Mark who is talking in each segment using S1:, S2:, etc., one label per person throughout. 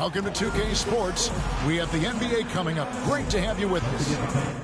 S1: Welcome to 2K Sports. We have the NBA coming up. Great to have you with us.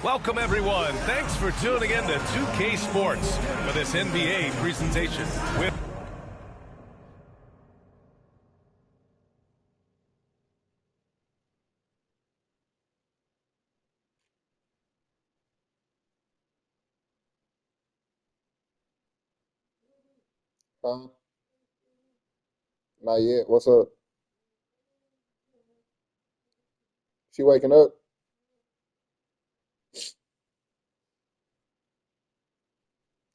S2: Welcome, everyone. Thanks for tuning in to 2K Sports for this NBA presentation.
S3: Not yet. What's up? She waking up?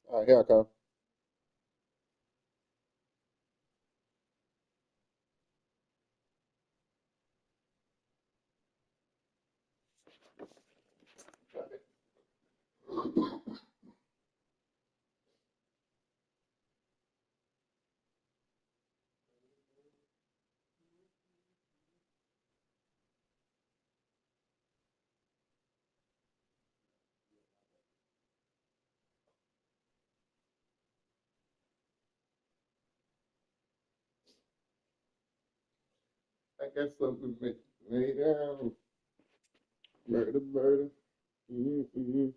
S3: All right, here I come. I got something to lay down. Murder, murder. Mm-hmm.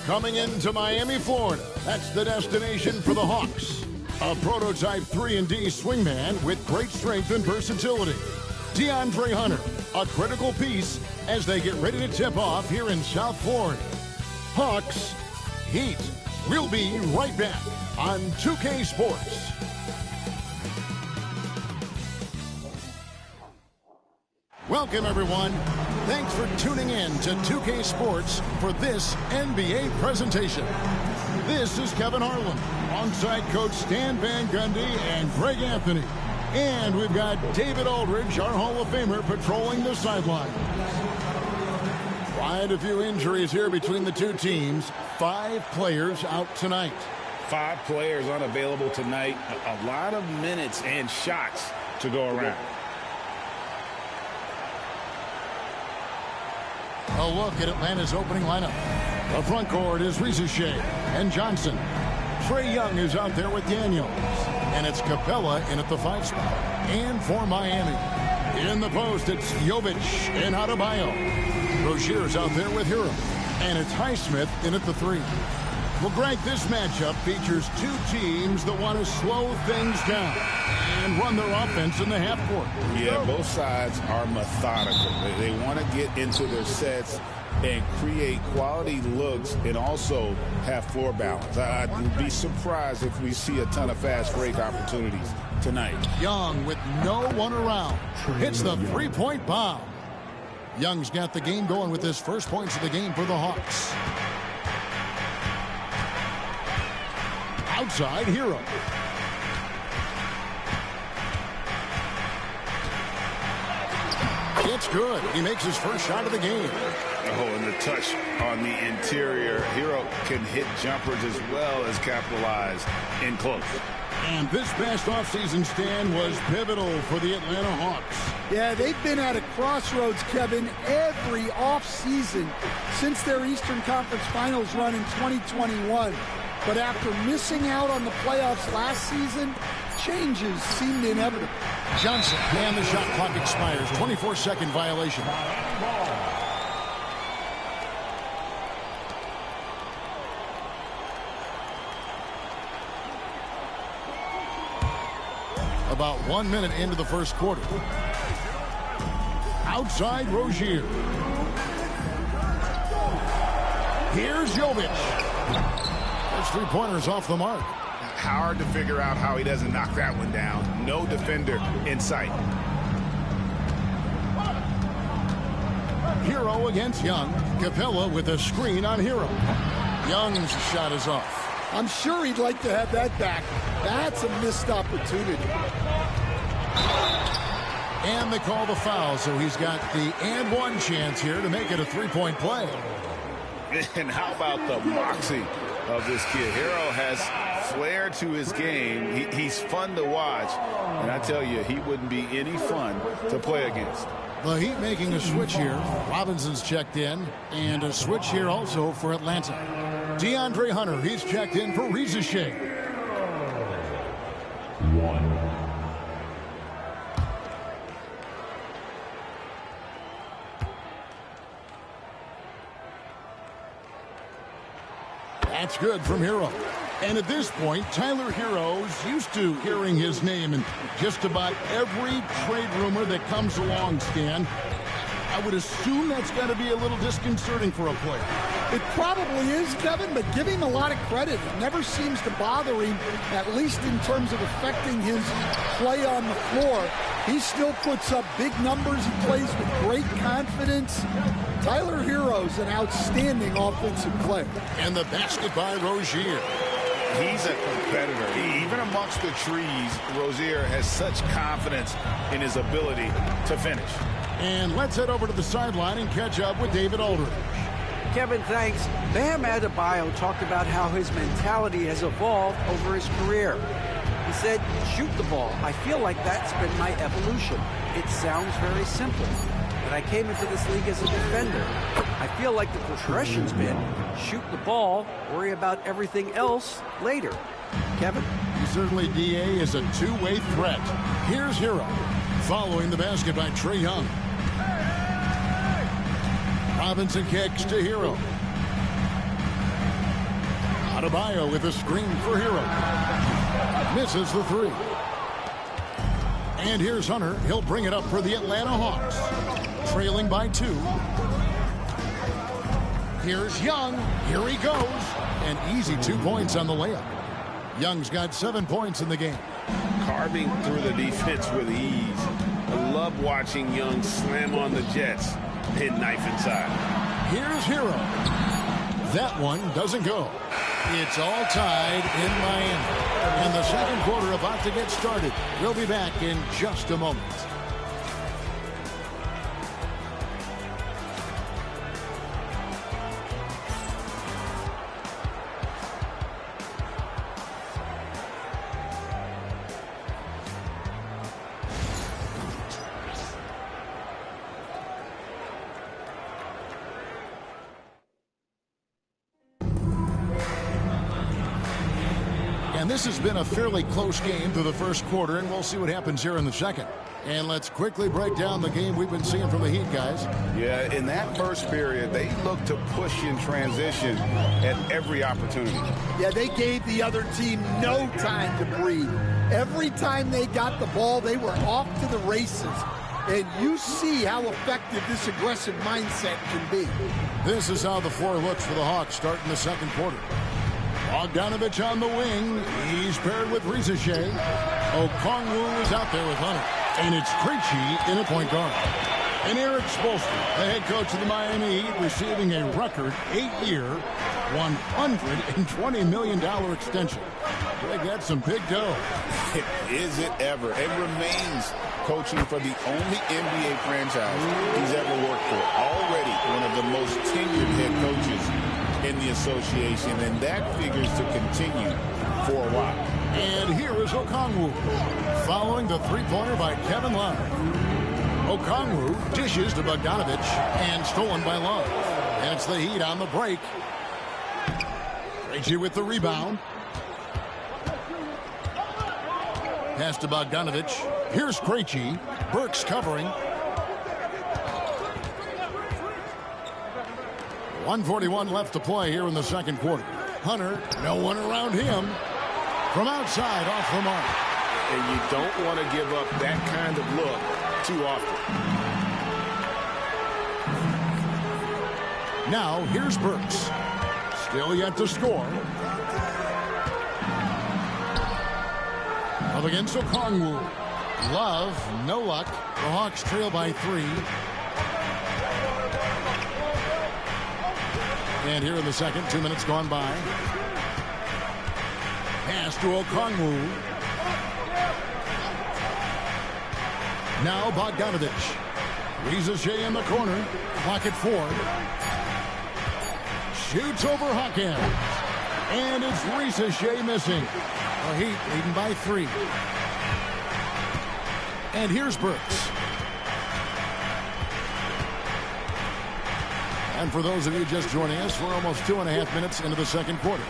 S1: Coming into Miami, Florida, that's the destination for the Hawks. A prototype 3-and-D swingman with great strength and versatility. DeAndre Hunter, a critical piece as they get ready to tip off here in South Florida. Hawks, Heat. We'll be right back on 2K Sports. Welcome, everyone. Thanks for tuning in to 2K Sports for this NBA presentation. This is Kevin Harlan, alongside Coach Stan Van Gundy and Greg Anthony. And we've got David Aldridge, our Hall of Famer, patrolling the sideline. Quite a few injuries here between the two teams. 5 players out tonight.
S4: 5 players unavailable tonight. A lot of minutes and shots to go around.
S1: A look at Atlanta's opening lineup. The front court is Risacher and Johnson. Trae Young is out there with Daniels. And it's Capella in at the 5 spot. And for Miami, in the post, it's Jovic and Adebayo. Rozier's out there with Hero. And it's Highsmith in at the 3. Well, Greg, this matchup features 2 teams that want to slow things down and run their offense in the half court.
S4: Yeah, both sides are methodical. They want to get into their sets and create quality looks and also have floor balance. I'd be surprised if we see a ton of fast break opportunities tonight.
S1: Young with no one around hits the 3-point bomb. Young's got the game going with his first points of the game for the Hawks. Outside, Hero. It's good. He makes his first shot of the game.
S4: Oh, and the touch on the interior. Hero can hit jumpers as well as capitalize in close.
S1: And this past offseason stand was pivotal for the Atlanta Hawks.
S5: Yeah, they've been at a crossroads, Kevin, every offseason since their Eastern Conference Finals run in 2021. But after missing out on the playoffs last season, changes seemed inevitable.
S1: Johnson, and the shot clock expires. 24-second violation. About 1 minute into the first quarter. Outside, Rozier. Here's Jovic. There's 3-pointers off the mark.
S4: Hard to figure out how he doesn't knock that one down. No defender in sight.
S1: Hero against Young. Capella with a screen on Hero. Young's shot is off.
S5: I'm sure he'd like to have that back. That's a missed opportunity.
S1: And they call the foul, so he's got the and one chance here to make it a 3-point play.
S4: And how about the moxie of this kid? Hero has flair to his game. He's fun to watch. And I tell you, he wouldn't be any fun to play against.
S1: The Heat making a switch here. Robinson's checked in. And a switch here also for Atlanta. DeAndre Hunter, he's checked in for Risacher. That's good from Hero. And at this point, Tyler Hero's used to hearing his name in just about every trade rumor that comes along, Stan. I would assume that's got to be a little disconcerting for a player.
S5: It probably is, Kevin, but give him a lot of credit. It never seems to bother him, at least in terms of affecting his play on the floor. He still puts up big numbers. He plays with great confidence. Tyler Hero's an outstanding offensive player.
S1: And the basket by Rozier.
S4: He's a competitor. Even amongst the trees, Rozier has such confidence in his ability to finish.
S1: And let's head over to the sideline and catch up with David Aldridge.
S6: Kevin, thanks. Bam Adebayo talked about how his mentality has evolved over his career. He said, shoot the ball. I feel like that's been my evolution. It sounds very simple. But I came into this league as a defender. I feel like the progression's been shoot the ball, worry about everything else later. Kevin?
S1: certainly DA is a two-way threat. Here's Hero. Following the basket by Trae Young. Robinson kicks to Hero. Adebayo with a screen for Hero. Misses the three. And here's Hunter. He'll bring it up for the Atlanta Hawks. Trailing by 2. Here's Young. Here he goes. An easy 2 points on the layup. Young's got 7 points in the game.
S4: Carving through the defense with ease. I love watching Young slam on the Jets. Hit knife inside.
S1: Here's Hero. That one doesn't go. It's all tied in Miami. And the second quarter about to get started. We'll be back in just a moment. And this has been a fairly close game through the first quarter, and we'll see what happens here in the second. And let's quickly break down the game we've been seeing from the Heat, guys.
S4: Yeah, in that first period, they looked to push in transition at every opportunity.
S5: Yeah, they gave the other team no time to breathe. Every time they got the ball, they were off to the races. And you see how effective this aggressive mindset can be.
S1: This is how the floor looks for the Hawks starting the second quarter. Bogdanovich on the wing. He's paired with Risache. Okongwu is out there with Hunter. And it's Krejci in a point guard. And Eric Spoelstra, the head coach of the Miami Heat, receiving a record 8-year, $120 million extension. Boy, that's some big dough.
S4: Is it ever? It remains coaching for the only NBA franchise he's ever worked for. Already one of the most tenured head coaches in the association, and that figures to continue for a while.
S1: And here is Okongwu, following the three-pointer by Kevin Love. Okongwu dishes to Bogdanovich, and stolen by Love. And it's the Heat on the break. Krejci with the rebound. Pass to Bogdanovich. Here's Krejci. Burks covering. 1:41 left to play here in the second quarter. Hunter, no one around him. From outside, off the mark.
S4: And you don't want to give up that kind of look too often.
S1: Now, here's Burks. Still yet to score. Up against Okongwu. Love, no luck. The Hawks trail by 3. And here in the second, 2 minutes gone by. Pass to Okongwu. Now Bogdanovich. Risache in the corner. Clock at 4. Shoots over Hakan. And it's Risache missing. The Heat leading by 3. And here's Burks. And for those of you just joining us, we're almost 2.5 minutes into the second quarter.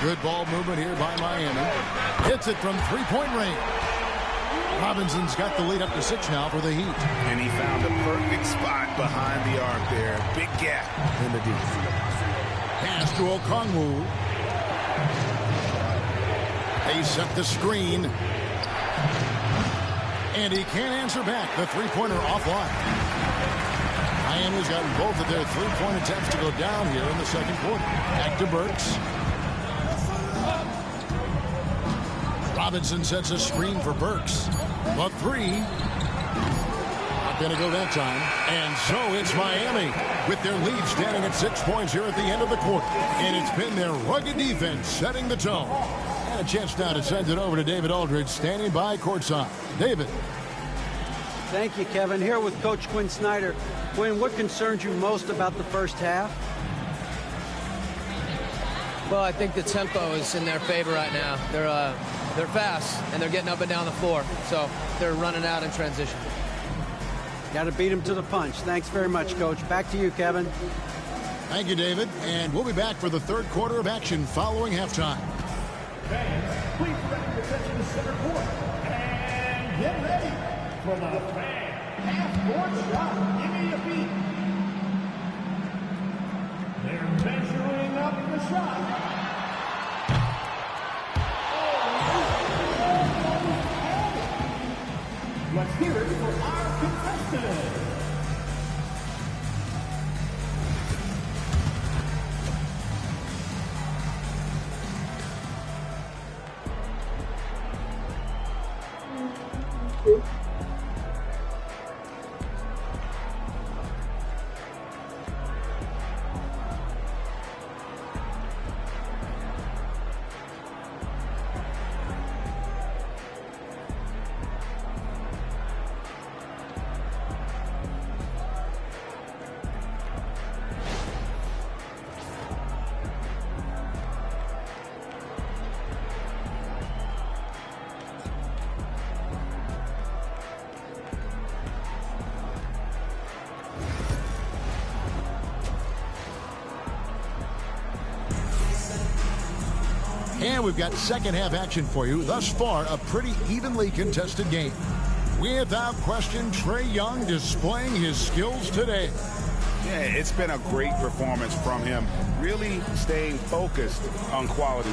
S1: Good ball movement here by Miami. Hits it from three-point range. Robinson's got the lead up to 6 now for the Heat.
S4: And he found a perfect spot behind the arc there. Big gap in the defense.
S1: Pass to Okongwu. They set the screen. And he can't answer back. The three-pointer offline. Miami's gotten both of their three-point attempts to go down here in the second quarter. Back to Burks. Robinson sets a screen for Burks. The 3. Not going to go that time. And so it's Miami with their lead standing at 6 points here at the end of the quarter. And it's been their rugged defense setting the tone. And a chance now to send it over to David Aldridge standing by courtside. David.
S6: Thank you, Kevin. Here with Coach Quinn Snyder. Quinn, what concerns you most about the first half?
S7: Well, I think the tempo is in their favor right now. They're fast, and they're getting up and down the floor. So they're running out in transition.
S6: Got to beat them to the punch. Thanks very much, Coach. Back to you, Kevin.
S1: Thank you, David. And we'll be back for the third quarter of action following halftime.
S8: Fans, please direct your attention to center court. And get ready for the fan half-court shot. Give me a beat. They're measuring up the shot. Let's hear it for our contestant.
S1: And we've got second half action for you. Thus far, a pretty evenly contested game. Without question, Trae Young displaying his skills today.
S4: Yeah, it's been a great performance from him, really staying focused on quality.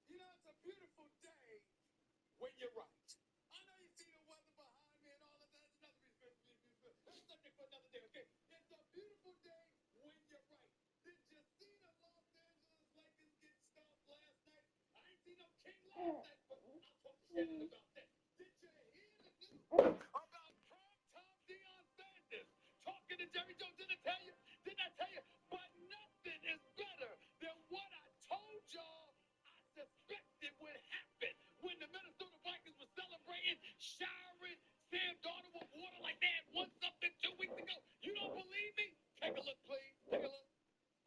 S9: You know, it's a beautiful day when you're right. I know you see the weather behind me and all of that. That's subject for another day, okay? It's a beautiful day when you're right. Did you see the Los Angeles Lakers get stopped last night? I ain't seen no king last night, but I'll talk to Shannon about that. Did you hear the news about prime-time Deion Sanders talking to Jerry Jones? Didn't I tell you? Didn't I tell you? But nothing is better than what I told y'all suspected would happen when the Minnesota Vikings were celebrating, showering Sam Darnold with water like they had won something 2 weeks ago. You don't believe me? Take a look, please. Take a look.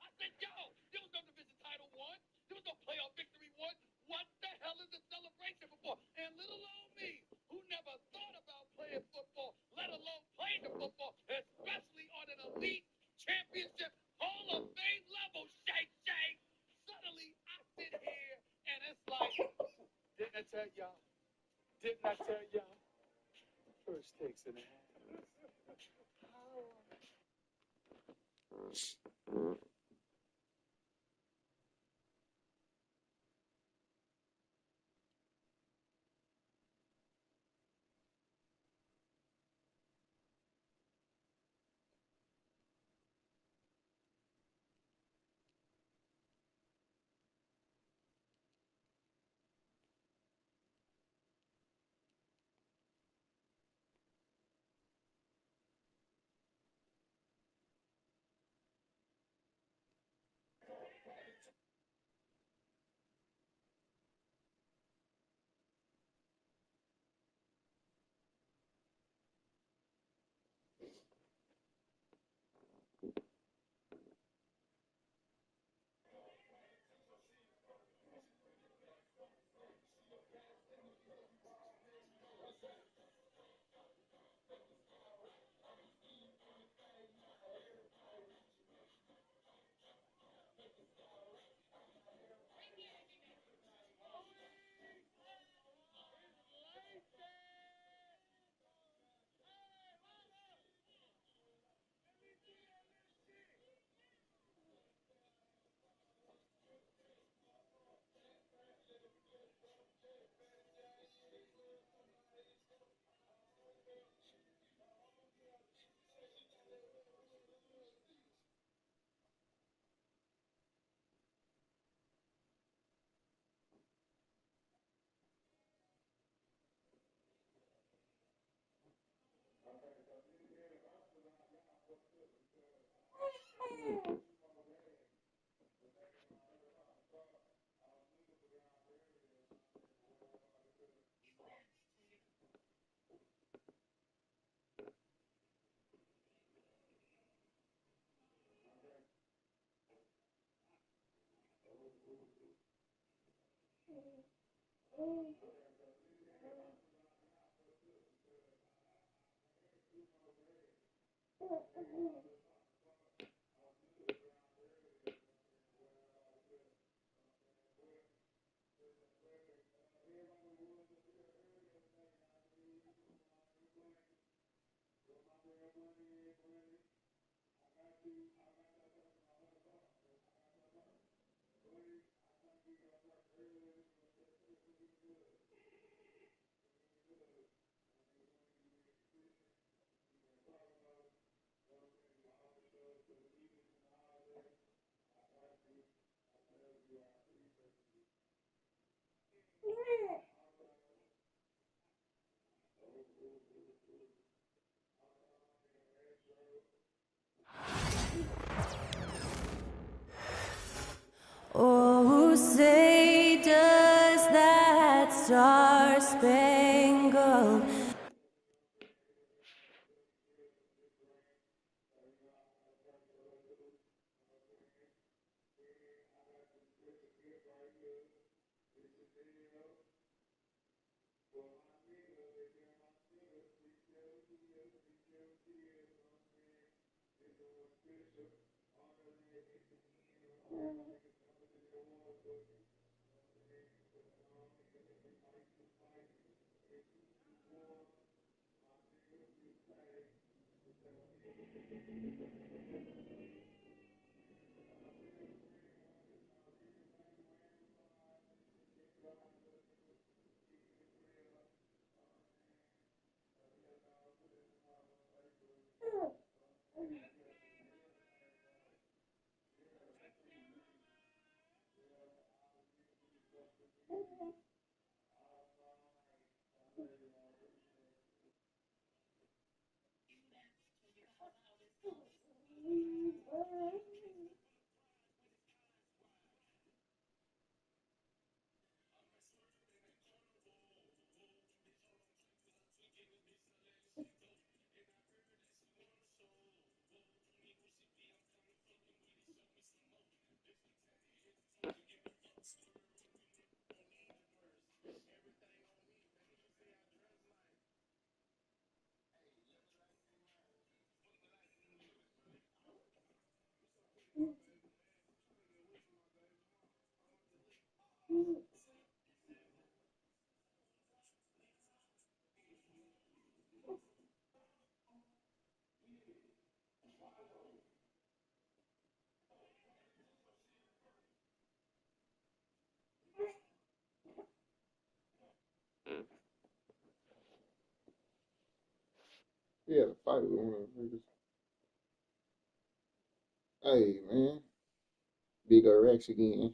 S9: I said, yo, there was no division title won. There was no playoff victory won. What the hell is the celebration for? And little old me, who never thought about playing football, let alone playing the football, especially on an elite championship Hall of Fame level, shake. Suddenly, I sit here and it's like, didn't I tell y'all? Didn't I tell y'all? First takes in a half.
S10: Oh, say does that star-spangled
S3: He had a fight with one of them niggas. Hey, man. Big Rex again.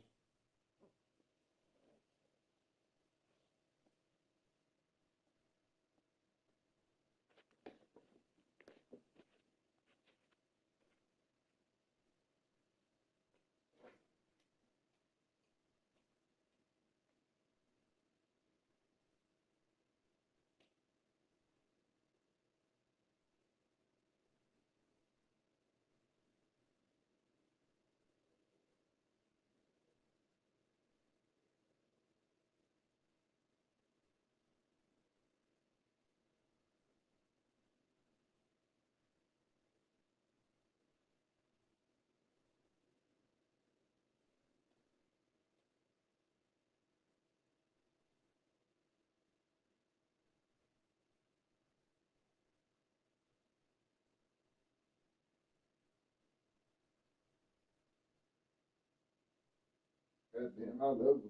S3: Goddamn, I love him.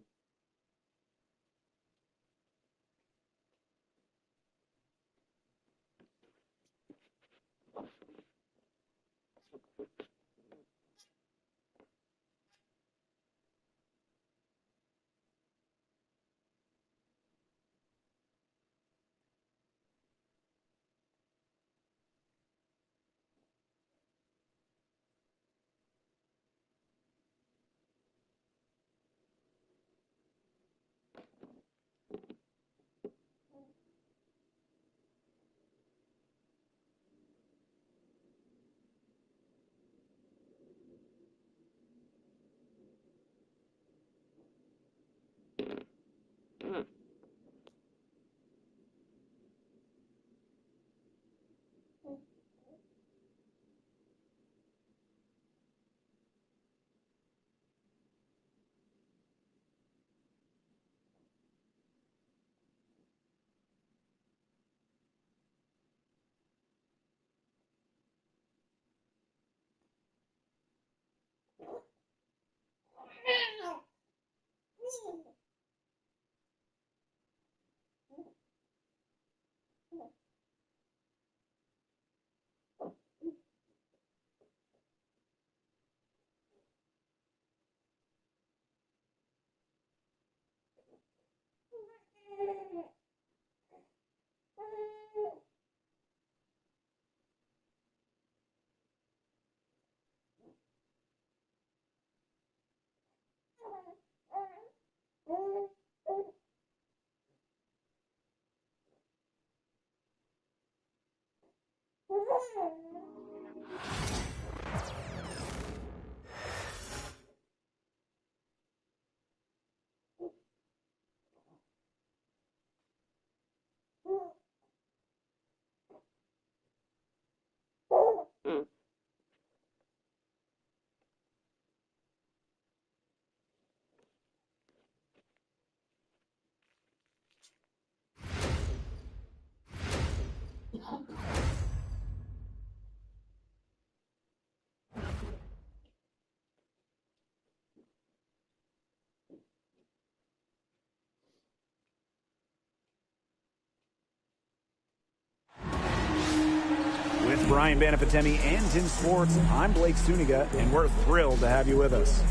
S11: With Brian Banafitemi and Tim Swartz, I'm Blake Suniga, and we're thrilled to have you with us.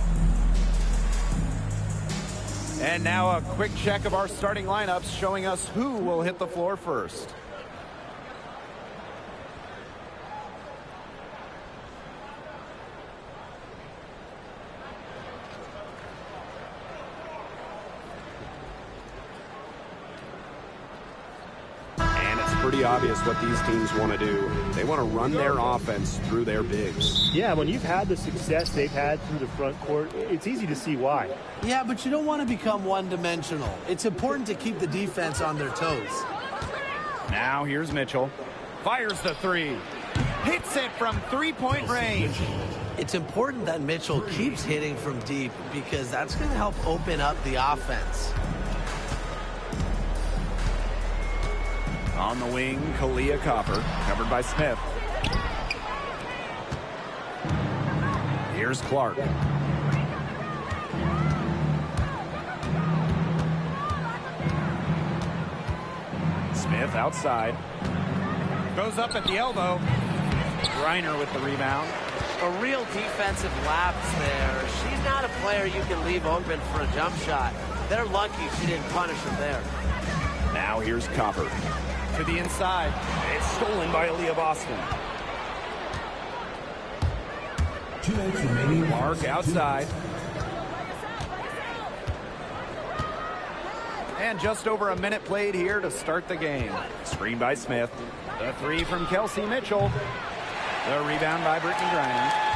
S12: And now a quick check of our starting lineups showing us who will hit the floor first.
S11: Pretty obvious what these teams want to do. They want to run their offense through their bigs.
S13: Yeah, when you've had the success they've had through the front court, it's easy to see why.
S14: Yeah, but you don't want to become one-dimensional. It's important to keep the defense on their toes.
S12: Now here's Mitchell. Fires the three. Hits it from three-point range.
S14: It's important that Mitchell keeps hitting from deep because that's going to help open up the offense.
S11: On the wing, Kalia Copper, covered by Smith. Here's Clark. Smith outside.
S12: Goes up at the elbow. Griner with the rebound.
S14: A real defensive lapse there. She's not a player you can leave open for a jump shot. They're lucky she didn't punish him there.
S11: Now here's Copper.
S12: To the inside.
S11: It's stolen by Aaliyah Boston.
S8: 2 minutes remaining.
S12: Mark outside. And just over a minute played here to start the game.
S11: Screen by Smith.
S12: The three from Kelsey Mitchell. The rebound by Brittany Griner.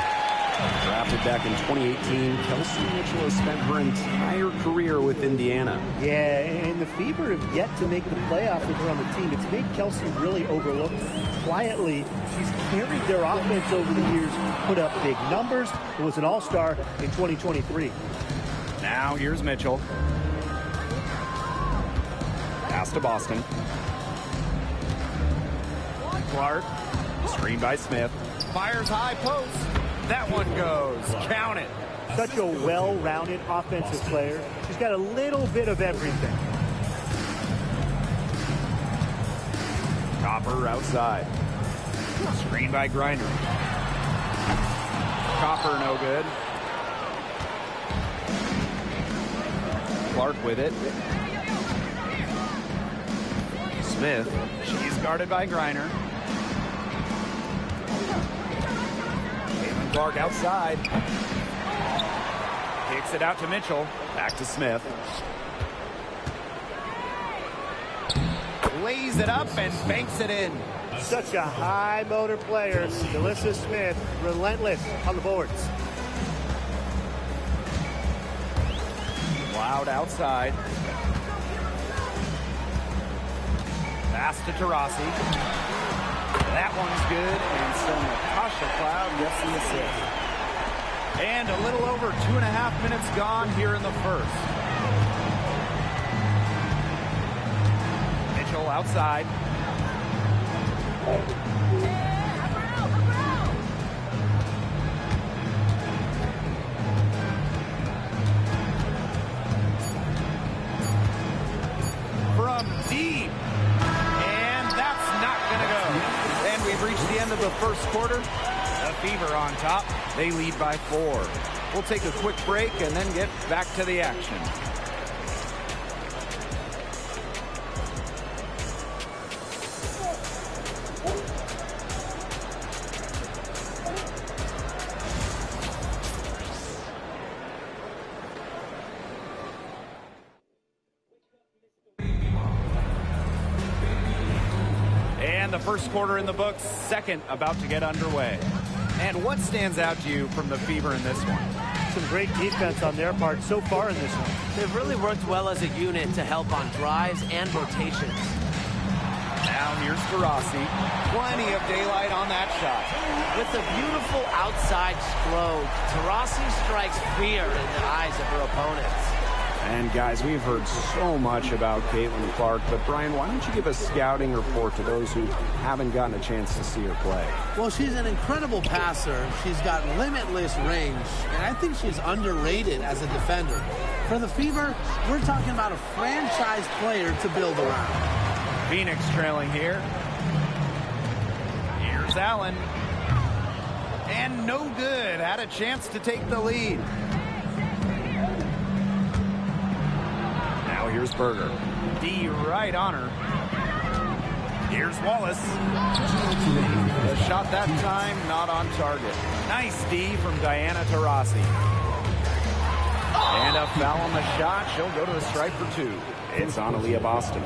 S11: Drafted back in 2018, Kelsey Mitchell has spent her entire career with Indiana.
S13: Yeah, and the Fever have yet to make the playoff with her on the team. It's made Kelsey really overlooked. Quietly, she's carried their offense over the years, put up big numbers, and was an all-star in 2023.
S12: Now here's Mitchell.
S11: Pass to Boston.
S12: Clark.
S11: Screen by Smith.
S12: Fires high post. That one goes. Count it.
S13: Such a well-rounded offensive player. She's got a little bit of everything.
S12: Copper outside. Screen by Griner. Copper no good. Clark with it. Smith. She's guarded by Griner. Clark outside. Kicks it out to Mitchell.
S11: Back to Smith.
S12: Lays it up and banks it in.
S13: Such a high motor player. Delissa Smith, relentless on the boards.
S12: Loud outside. Pass to Taurasi. That one's good, and so Natasha Cloud gets the assist. And a little over 2.5 minutes gone here in the first. Mitchell outside. From deep. And that's not going to go. And we've reached the end of the first quarter. The Fever on top. They lead by 4. We'll take a quick break and then get back to the action. And the first quarter in the books, second about to get underway. And what stands out to you from the Fever in this one?
S13: Some great defense on their part so far in this one.
S14: They've really worked well as a unit to help on drives and rotations.
S12: Now here's Taurasi. Plenty of daylight on that shot.
S14: With a beautiful outside stroke, Taurasi strikes fear in the eyes of her opponents.
S11: And guys, we've heard so much about Caitlin Clark, but Brian, why don't you give a scouting report to those who haven't gotten a chance to see her play?
S15: Well, she's an incredible passer. She's got limitless range, and I think she's underrated as a defender. For the Fever, we're talking about a franchise player to build around.
S12: Phoenix trailing here. Here's Allen. And no good. Had a chance to take the lead. Now here's Berger. D right on her. Here's Wallace. The shot that time not on target. Nice D from Diana Taurasi. And a foul on the shot. She'll go to the stripe for two.
S11: It's Analia Boston.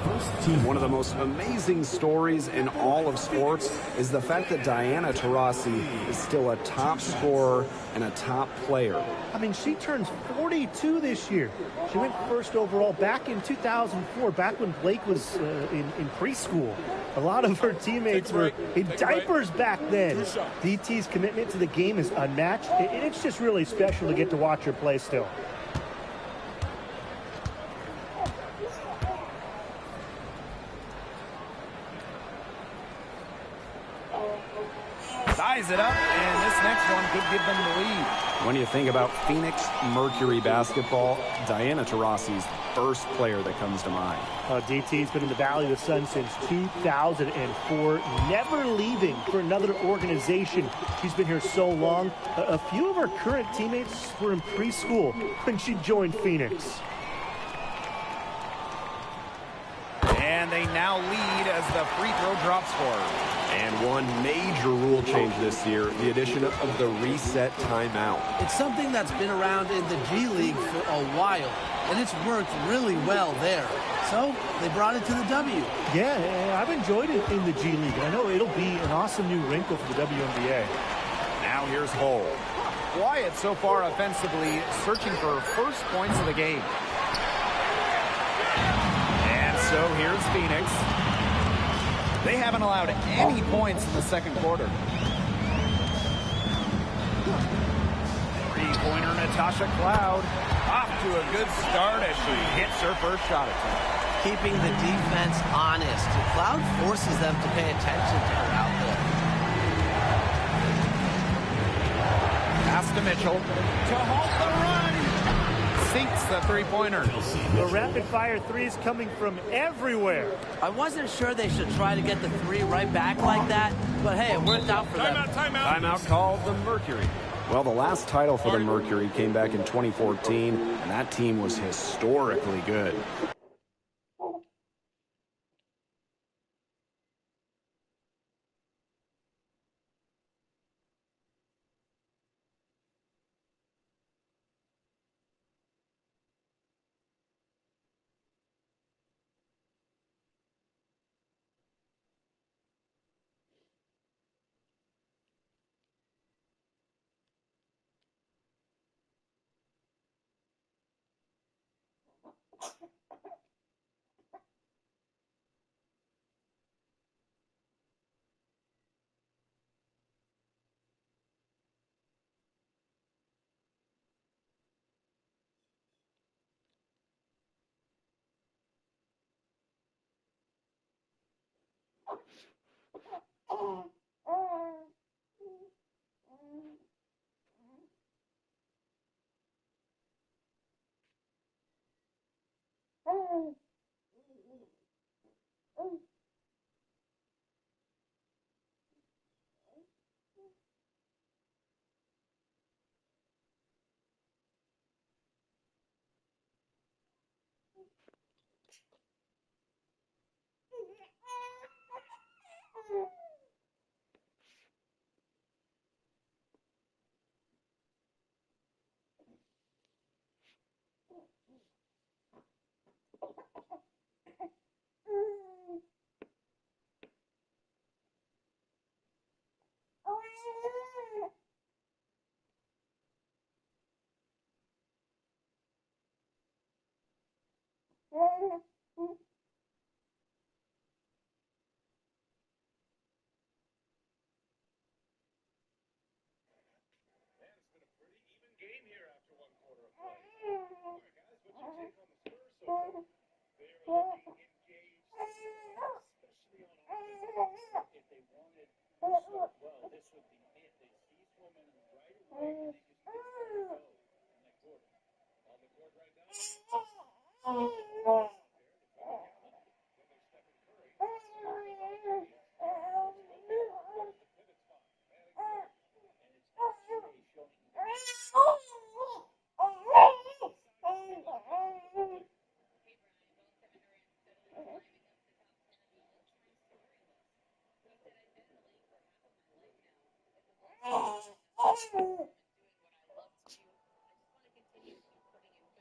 S11: One of the most amazing stories in all of sports is the fact that Diana Taurasi is still a top scorer and a top player.
S13: I mean, she turns 42 this year. She went first overall back in 2004, back when Blake was in preschool. A lot of her teammates were in diapers back then. DT's commitment to the game is unmatched, and it's just really special to get to watch her play still.
S12: Ties it up, and this next one could give them the lead.
S11: When you think about Phoenix Mercury basketball, Diana Taurasi's first player that comes to mind.
S13: DT's been in the Valley of the Sun since 2004, never leaving for another organization. She's been here so long. A few of her current teammates were in preschool when she joined Phoenix.
S12: And they now lead as the free throw drops for her.
S11: And one major rule change this year, the addition of the reset timeout.
S15: It's something that's been around in the G League for a while, and it's worked really well there. So they brought it to the W.
S13: Yeah, I've enjoyed it in the G League. I know it'll be an awesome new wrinkle for the WNBA.
S12: Now here's Hull. Quiet so far offensively, searching for first points of the game. And so here's Phoenix. They haven't allowed any points in the second quarter. Three-pointer Natasha Cloud. Off to a good start as she hits her first shot attempt.
S14: Keeping the defense honest. Cloud forces them to pay attention to her out there.
S12: Pass to Mitchell to halt the run. Sinks the three-pointer.
S13: The rapid-fire threes coming from everywhere.
S14: I wasn't sure they should try to get the three right back like that, but hey, it worked out for them.
S12: Timeout called the Mercury.
S11: Well, the last title for the Mercury came back in 2014, and that team was historically good.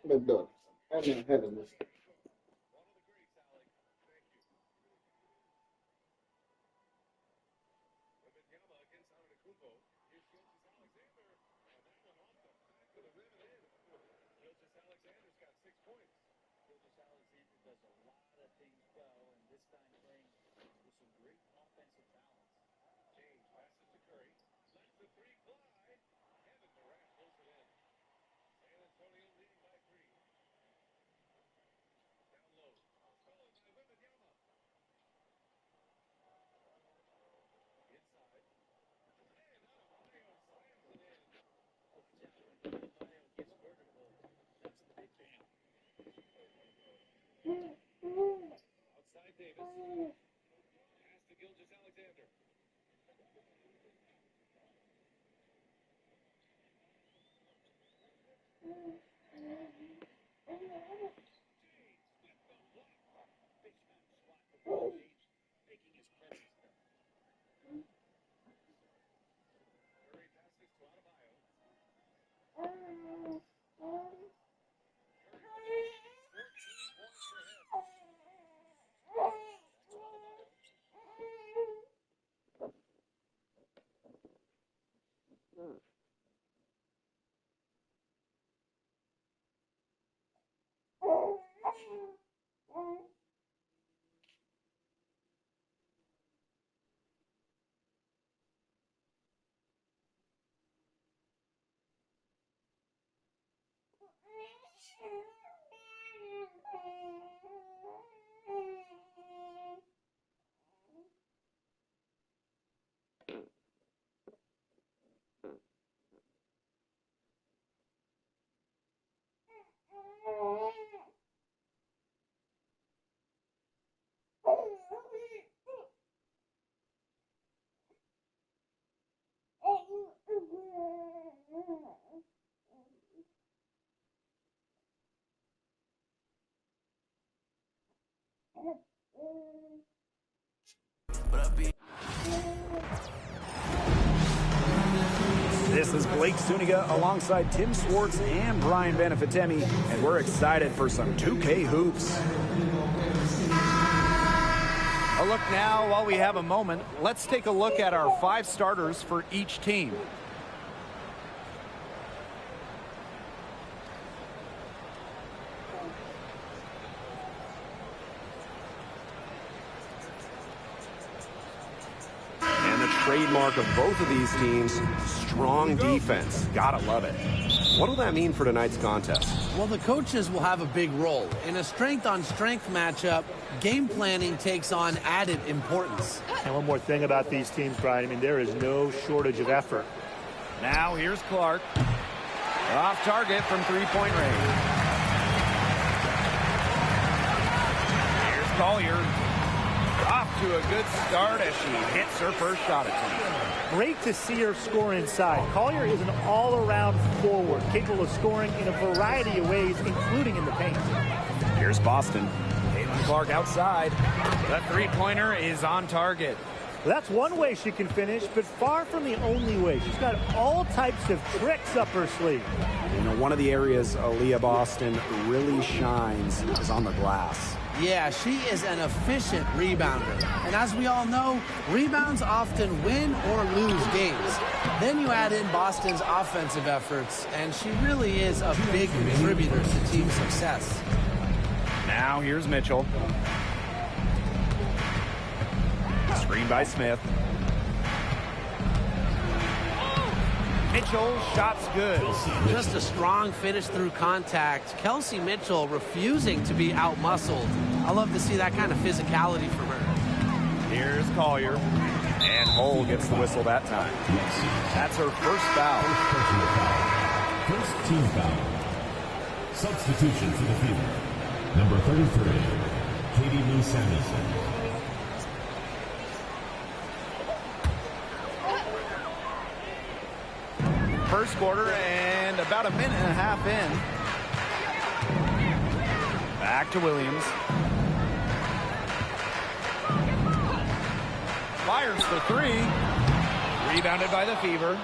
S3: Let's do it. I'm in heaven.
S2: Outside Davis. Pass to Gilgeous-Alexander.
S12: This is Blake Zuniga alongside Tim Swartz and Brian Benefitemi, and we're excited for some 2K hoops.
S16: A look now while we have a moment. Let's take a look at our 5 starters for each team.
S11: Trademark of both of these teams, strong defense. Gotta love it. What will that mean for tonight's contest?
S15: Well, the coaches will have a big role. In a strength-on-strength matchup, game planning takes on added importance.
S13: And one more thing about these teams, Brian, I mean, there is no shortage of effort.
S12: Now here's Clark. Off target from three-point range. Here's Collier. Off to a good start as she hits her first shot attempt.
S13: Great to see her score inside. Collier is an all-around forward, capable of scoring in a variety of ways, including in the paint.
S12: Here's Boston. Caitlin Clark outside. The three-pointer is on target.
S13: Well, that's one way she can finish, but far from the only way. She's got all types of tricks up her sleeve.
S11: You know, one of the areas Aaliyah Boston really shines is on the glass.
S15: Yeah, she is an efficient rebounder. And as we all know, rebounds often win or lose games. Then you add in Boston's offensive efforts, and she really is a big contributor to team success.
S16: Now here's Mitchell. Screen by Smith. Mitchell, shot's good.
S14: Just a strong finish through contact. Kelsey Mitchell refusing to be out-muscled. I love to see that kind of physicality from her.
S16: Here's Collier. And Hull gets the whistle that time. That's her first foul.
S17: First team foul. Substitution for the Fever. Number 33, Katie Lou Samuelson.
S16: First quarter and about a minute and a half in. Back to Williams. Fires for three. Rebounded by the Fever.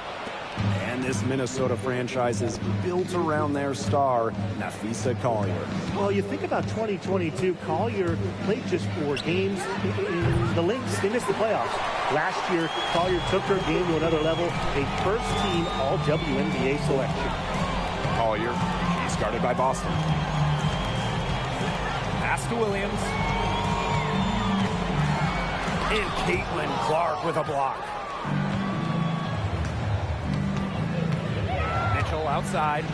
S11: And this Minnesota franchise is built around their star, Napheesa Collier.
S13: Well, you think about 2022, Collier played just 4 games. In the Lynx, they missed the playoffs. Last year, Collier took her game to another level, a first-team All-WNBA selection.
S16: Collier, she's guarded by Boston. Pass to Williams. And Caitlin Clark with a block. Mitchell outside.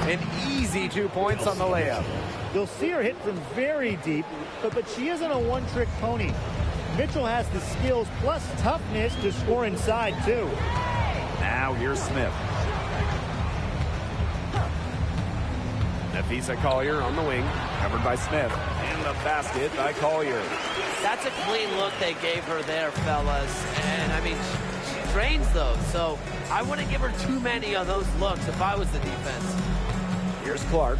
S16: An easy 2 points on the layup.
S13: You'll see her hit from very deep, but she isn't a one-trick pony. Mitchell has the skills plus toughness to score inside, too.
S16: Now here's Smith. Napheesa Collier on the wing, covered by Smith. And the basket by Collier.
S14: That's a clean look they gave her there, fellas. And, I mean, she drains those. So I wouldn't give her too many of those looks if I was the defense.
S16: Here's Clark.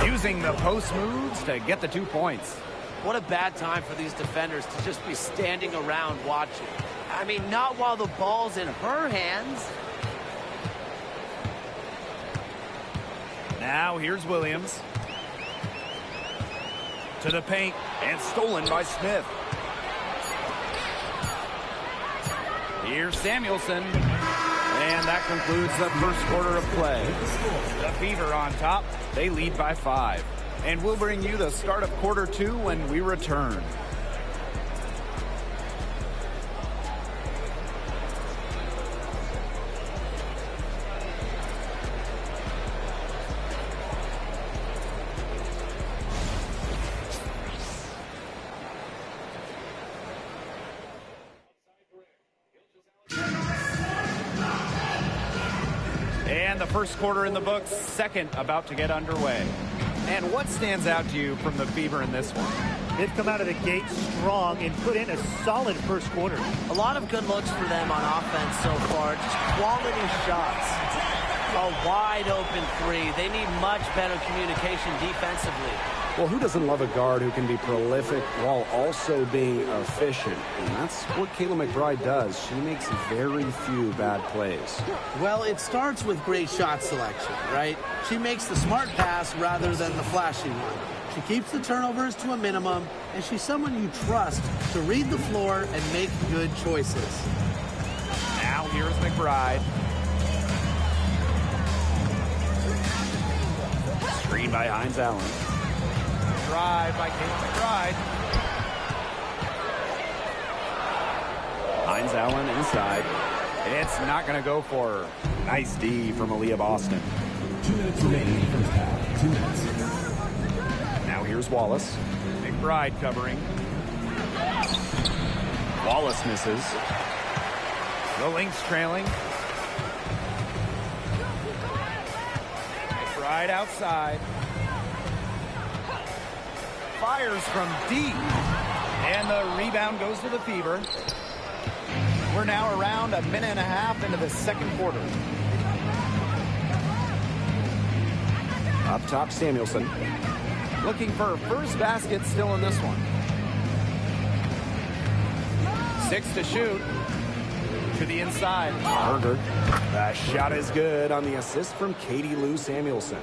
S16: Using the post moves to get the 2 points.
S14: What a bad time for these defenders to just be standing around watching. I mean, not while the ball's in her hands.
S16: Now here's Williams. To the paint and stolen by Smith. Here's Samuelson. And that concludes the first quarter of play. The Fever on top. They lead by 5. And we'll bring you the start of quarter 2 when we return. And the first quarter in the books, second about to get underway. And what stands out to you from the Fever in this one?
S13: They've come out of the gate strong and put in a solid first quarter.
S14: A lot of good looks for them on offense so far. Just quality shots. A wide open three. They need much better communication defensively.
S11: Well, who doesn't love a guard who can be prolific while also being efficient? And that's what Kayla McBride does. She makes very few bad plays.
S15: Well, it starts with great shot selection, right? She makes the smart pass rather than the flashy one. She keeps the turnovers to a minimum, and she's someone you trust to read the floor and make good choices.
S16: Now here's McBride. Screen by Hines Allen. Drive by Kayla McBride. Hines Allen inside. It's not going to go for her. Nice D from Aaliyah Boston.
S17: 2 minutes remaining in the first half. 2 minutes.
S16: Now here's Wallace. McBride covering. Wallace misses. The Lynx trailing. McBride outside. Fires from deep. And the rebound goes to the Fever. We're now around a minute and a half into the second quarter.
S11: Up top, Samuelson.
S16: Looking for her first basket still in this one. 6 to shoot. To the inside.
S11: Berger. That shot is good on the assist from Katie Lou Samuelson.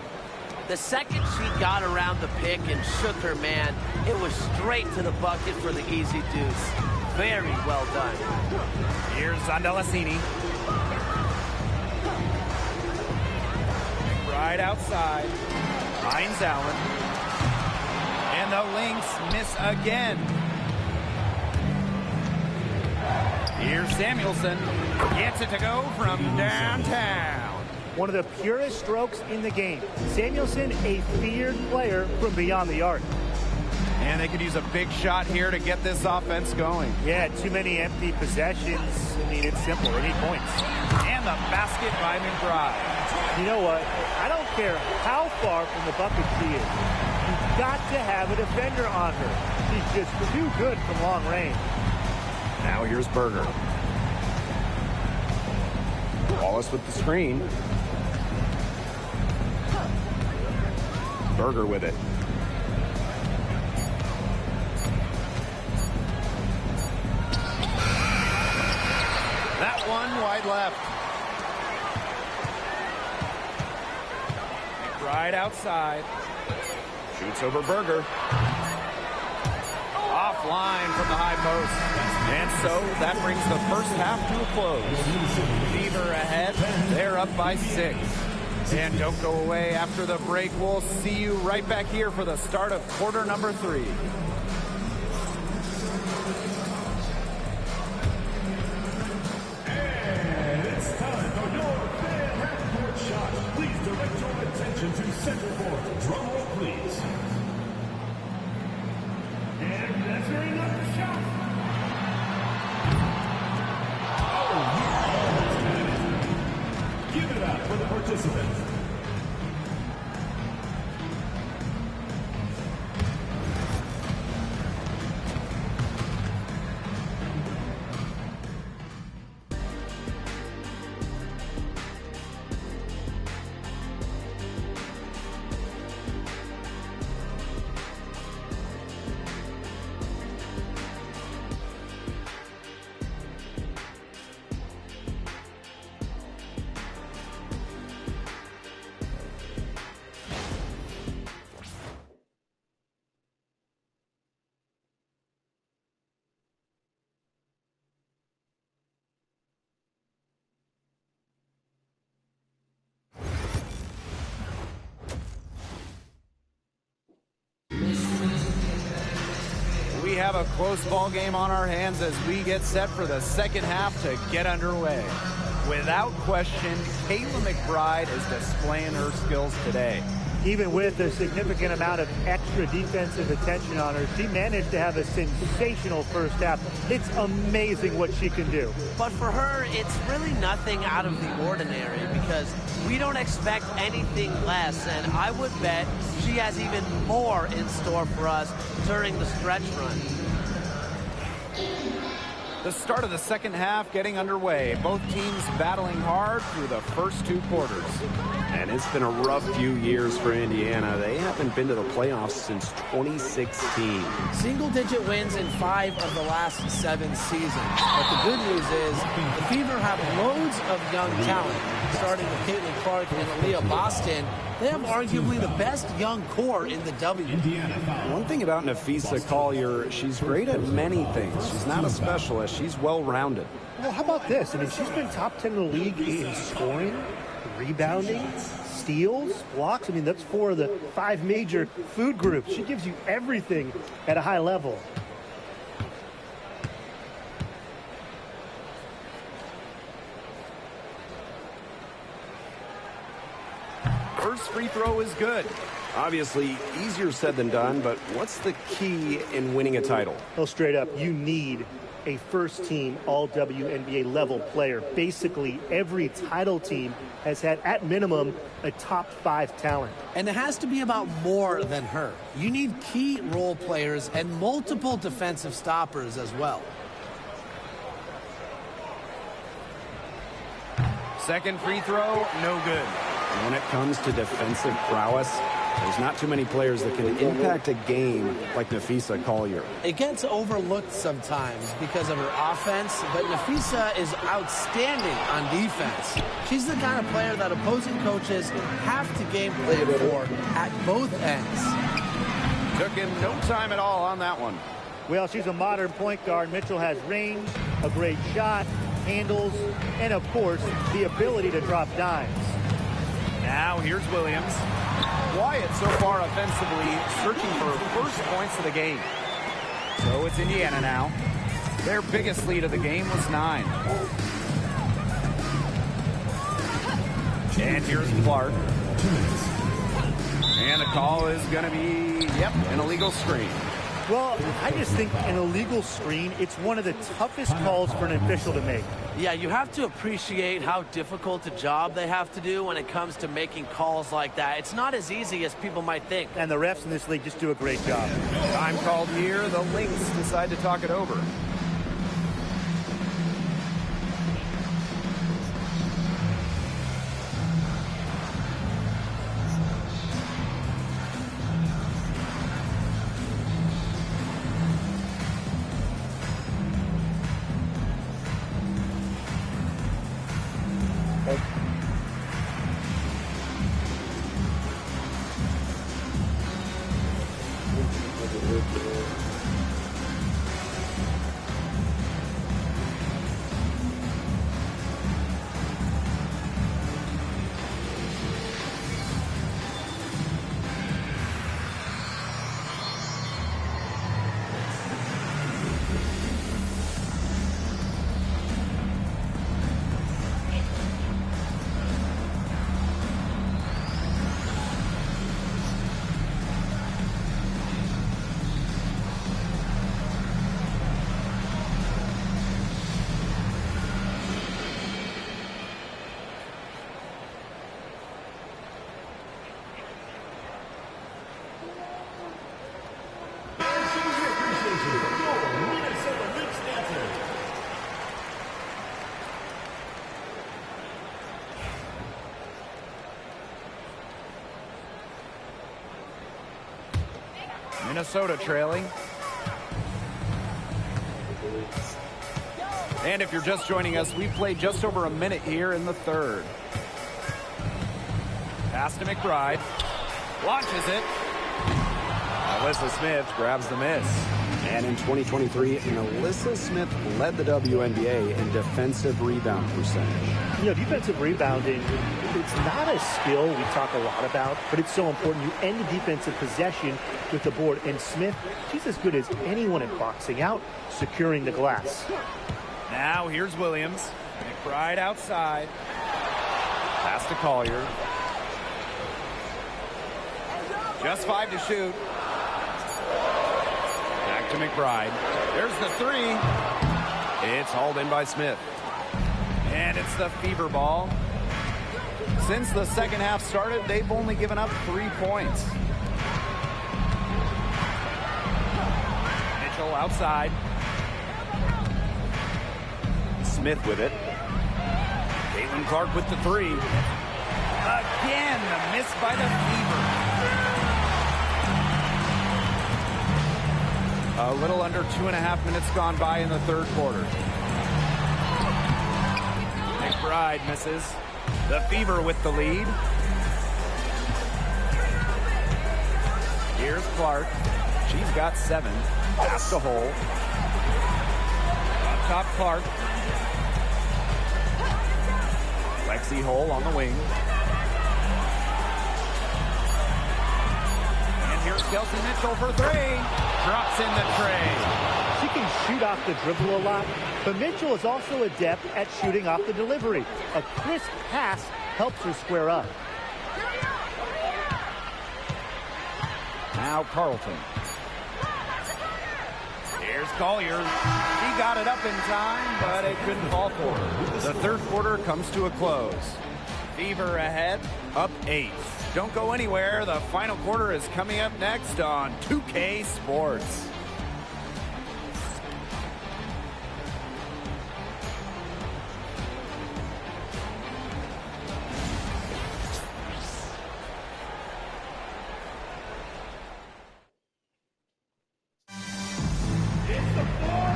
S14: The second she got around the pick and shook her man, it was straight to the bucket for the easy deuce. Very well done.
S16: Here's Zondelasini. Right outside. Finds Allen. And the Lynx miss again. Here's Samuelson. Gets it to go from downtown.
S13: One of the purest strokes in the game. Samuelson, a feared player from beyond the arc.
S16: And they could use a big shot here to get this offense going.
S13: Yeah, too many empty possessions. I mean, it's simple. They need points.
S16: And the basket by McBride.
S13: You know what? I don't care how far from the bucket she is. You've got to have a defender on her. She's just too good from long range.
S11: Now here's Berger. Wallace with the screen. Berger with it.
S16: That one wide left. Right outside.
S11: Shoots over Berger.
S16: Offline from the high post. And so that brings the first half to a close. Fever ahead. They're up by 6. And don't go away after the break. We'll see you right back here for the start of quarter number 3.
S17: And it's time for your fan half-court shot. Please direct your attention to center court. Drum roll, please.
S8: And measuring up the shot.
S17: Give it up for the participants.
S16: We have a close ball game on our hands as we get set for the second half to get underway. Without question, Kayla McBride is displaying her skills today.
S13: Even with a significant amount of extra defensive attention on her, she managed to have a sensational first half. It's amazing what she can do.
S14: But for her, it's really nothing out of the ordinary because we don't expect anything less, and I would bet she has even more in store for us during the stretch run.
S16: The start of the second half getting underway. Both teams battling hard through the first 2 quarters.
S11: And it's been a rough few years for Indiana. They haven't been to the playoffs since 2016.
S15: Single-digit wins in 5 of the last 7 seasons. But the good news is the Fever have loads of young talent, starting with Caitlin Clark and Aaliyah Boston. They have arguably the best young core in the W.
S11: One thing about Napheesa Collier, she's great at many things. She's not a specialist. She's well-rounded.
S13: Well, how about this? I mean, she's been top 10 in the league in scoring, rebounding, steals, blocks. I mean, that's 4 of the 5 major food groups. She gives you everything at a high level.
S16: First free throw is good.
S11: Obviously, easier said than done, but what's the key in winning a title?
S13: Well, straight up, you need a first-team All-WNBA level player. Basically, every title team has had, at minimum, a top 5 talent.
S15: And it has to be about more than her. You need key role players and multiple defensive stoppers as well.
S16: Second free throw, no good.
S11: When it comes to defensive prowess, there's not too many players that can impact a game like Napheesa Collier.
S15: It gets overlooked sometimes because of her offense, but Napheesa is outstanding on defense. She's the kind of player that opposing coaches have to game plan for at both ends.
S16: Took him no time at all on that one.
S13: Well, she's a modern point guard. Mitchell has range, a great shot, handles, and of course, the ability to drop dimes.
S16: Now here's Williams. quiet so far offensively, searching for first points of the game. So it's Indiana now. Their biggest lead of the game was 9. And here's Clark. And the call is going to be, an illegal screen.
S13: Well, I just think an illegal screen, it's one of the toughest calls for an official to make.
S14: Yeah, you have to appreciate how difficult a job they have to do when it comes to making calls like that. It's not as easy as people might think.
S13: And the refs in this league just do a great job.
S16: Time called here. The Lynx decide to talk it over. Minnesota trailing. And if you're just joining us, we've played just over a minute here in the third. Pass to McBride. Launches it. Alyssa Smith grabs the miss.
S11: And in 2023, Alyssa Smith led the WNBA in defensive rebound percentage.
S13: You know, defensive rebounding, it's not a skill we talk a lot about, but it's so important. You end the defensive possession with the board. And Smith, she's as good as anyone in boxing out, securing the glass.
S16: Now here's Williams. McBride outside. Pass to Collier. Just 5 to shoot. Back to McBride. There's the 3. It's hauled in by Smith. And it's the Fever ball. Since the second half started, they've only given up 3 points. Mitchell outside. Smith with it. Caitlin Clark with the 3. Again, the miss by the Fever. A little under 2.5 minutes gone by in the third quarter. McBride misses. The Fever with the lead. Here's Clark. She's got 7. Pass to Hole. Up top, Clark. Lexi Hole on the wing. And here's Kelsey Mitchell for 3. Drops in the tray.
S13: She can shoot off the dribble a lot, but Mitchell is also adept at shooting off the delivery. A crisp pass helps her square up.
S16: Now Carlton. Here's Collier. He got it up in time, but it couldn't fall for her. The third quarter comes to a close. Fever ahead, up 8. Don't go anywhere. The final quarter is coming up next on 2K Sports.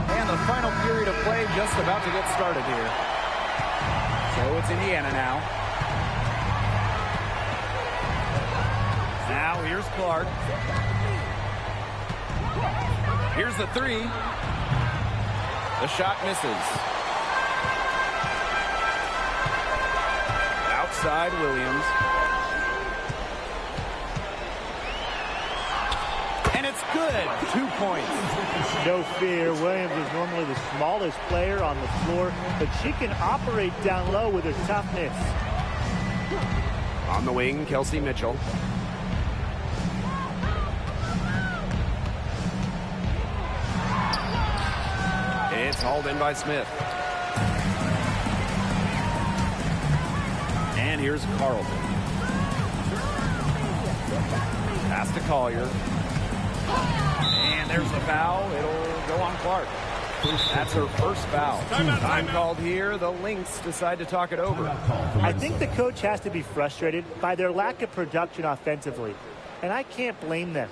S16: And the final period of play just about to get started here. So it's Indiana now. Now here's Clark. Here's the 3. The shot misses. Outside Williams. Good. 2 points.
S13: No fear. Williams is normally the smallest player on the floor, but she can operate down low with her toughness.
S11: On the wing, Kelsey Mitchell. It's hauled in by Smith. And here's Carlton. Pass to Collier. And there's the foul. It'll go on Clark. That's her first foul. Time called here. The Lynx decide to talk it over.
S13: I think the coach has to be frustrated by their lack of production offensively. And I can't blame them.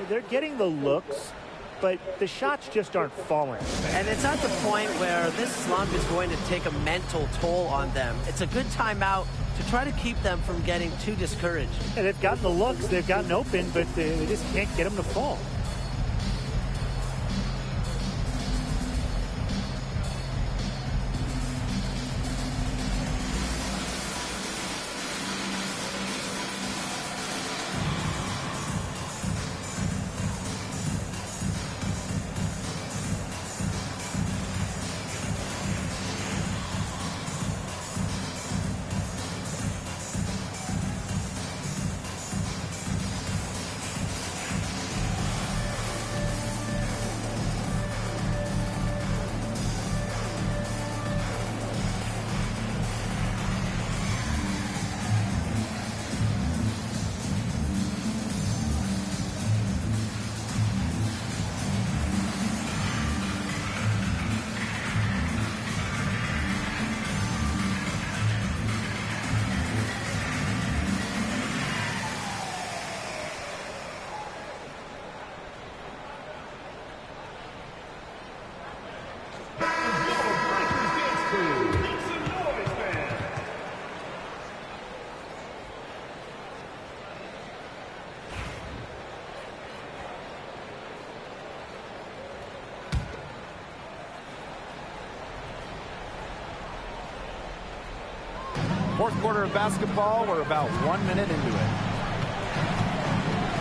S13: They're getting the looks, but the shots just aren't falling.
S14: And it's at the point where this slump is going to take a mental toll on them. It's a good timeout to try to keep them from getting too discouraged.
S13: And they've gotten the looks, they've gotten open, but they just can't get them to fall.
S16: Fourth quarter of basketball. We're about 1 minute into it.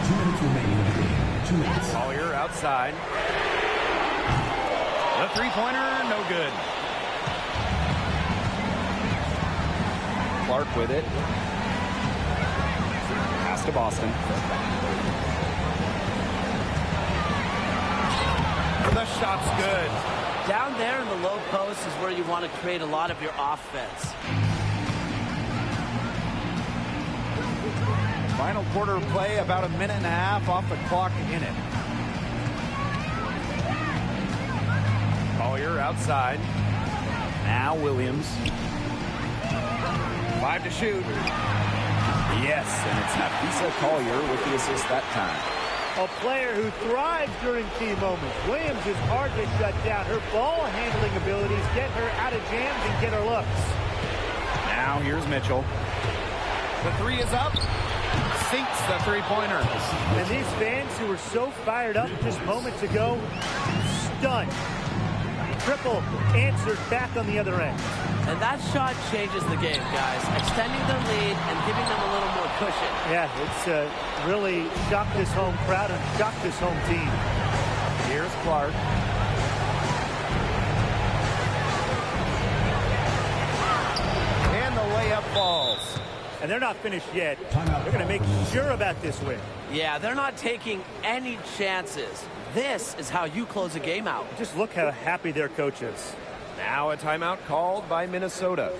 S17: 2 minutes remaining in the game. 2 minutes.
S16: Collier outside. The three-pointer, no good. Clark with it. Pass to Boston. The shot's good.
S14: Down there in the low post is where you want to create a lot of your offense.
S16: Final quarter of play, about a minute and a half off the clock in it. Collier outside. Now Williams. 5 to shoot. Yes, and it's Napisa Collier with the assist that time.
S13: A player who thrives during key moments. Williams is hard to shut down. Her ball handling abilities get her out of jams and get her looks.
S16: Now here's Mitchell. The three is up. Sinks the three-pointer.
S13: And these fans who were so fired up just moments ago, stunned. Triple answered back on the other end.
S14: And that shot changes the game, guys. Extending their lead and giving them a little more cushion.
S13: Yeah, it's really shocked this home crowd and shocked this home team.
S16: Here's Clark. And the layup falls.
S13: And they're not finished yet. They're going to make sure about this win.
S14: Yeah, they're not taking any chances. This is how you close a game out.
S13: Just look how happy their coach is.
S11: Now a timeout called by Minnesota.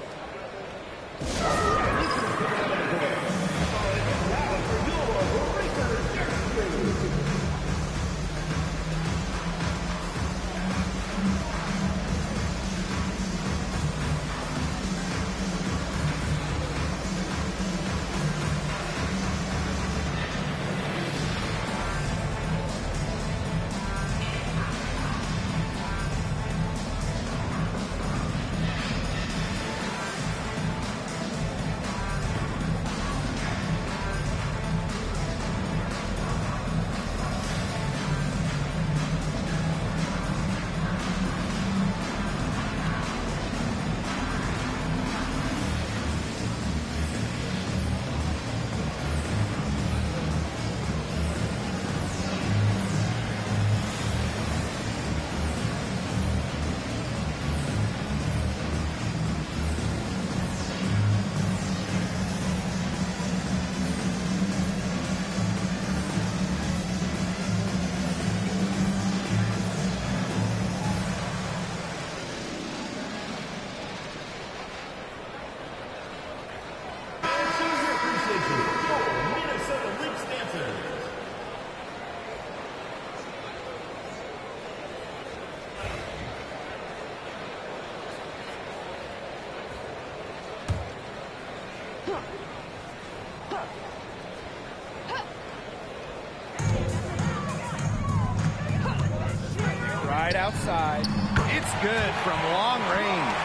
S16: Right outside. It's good from long range.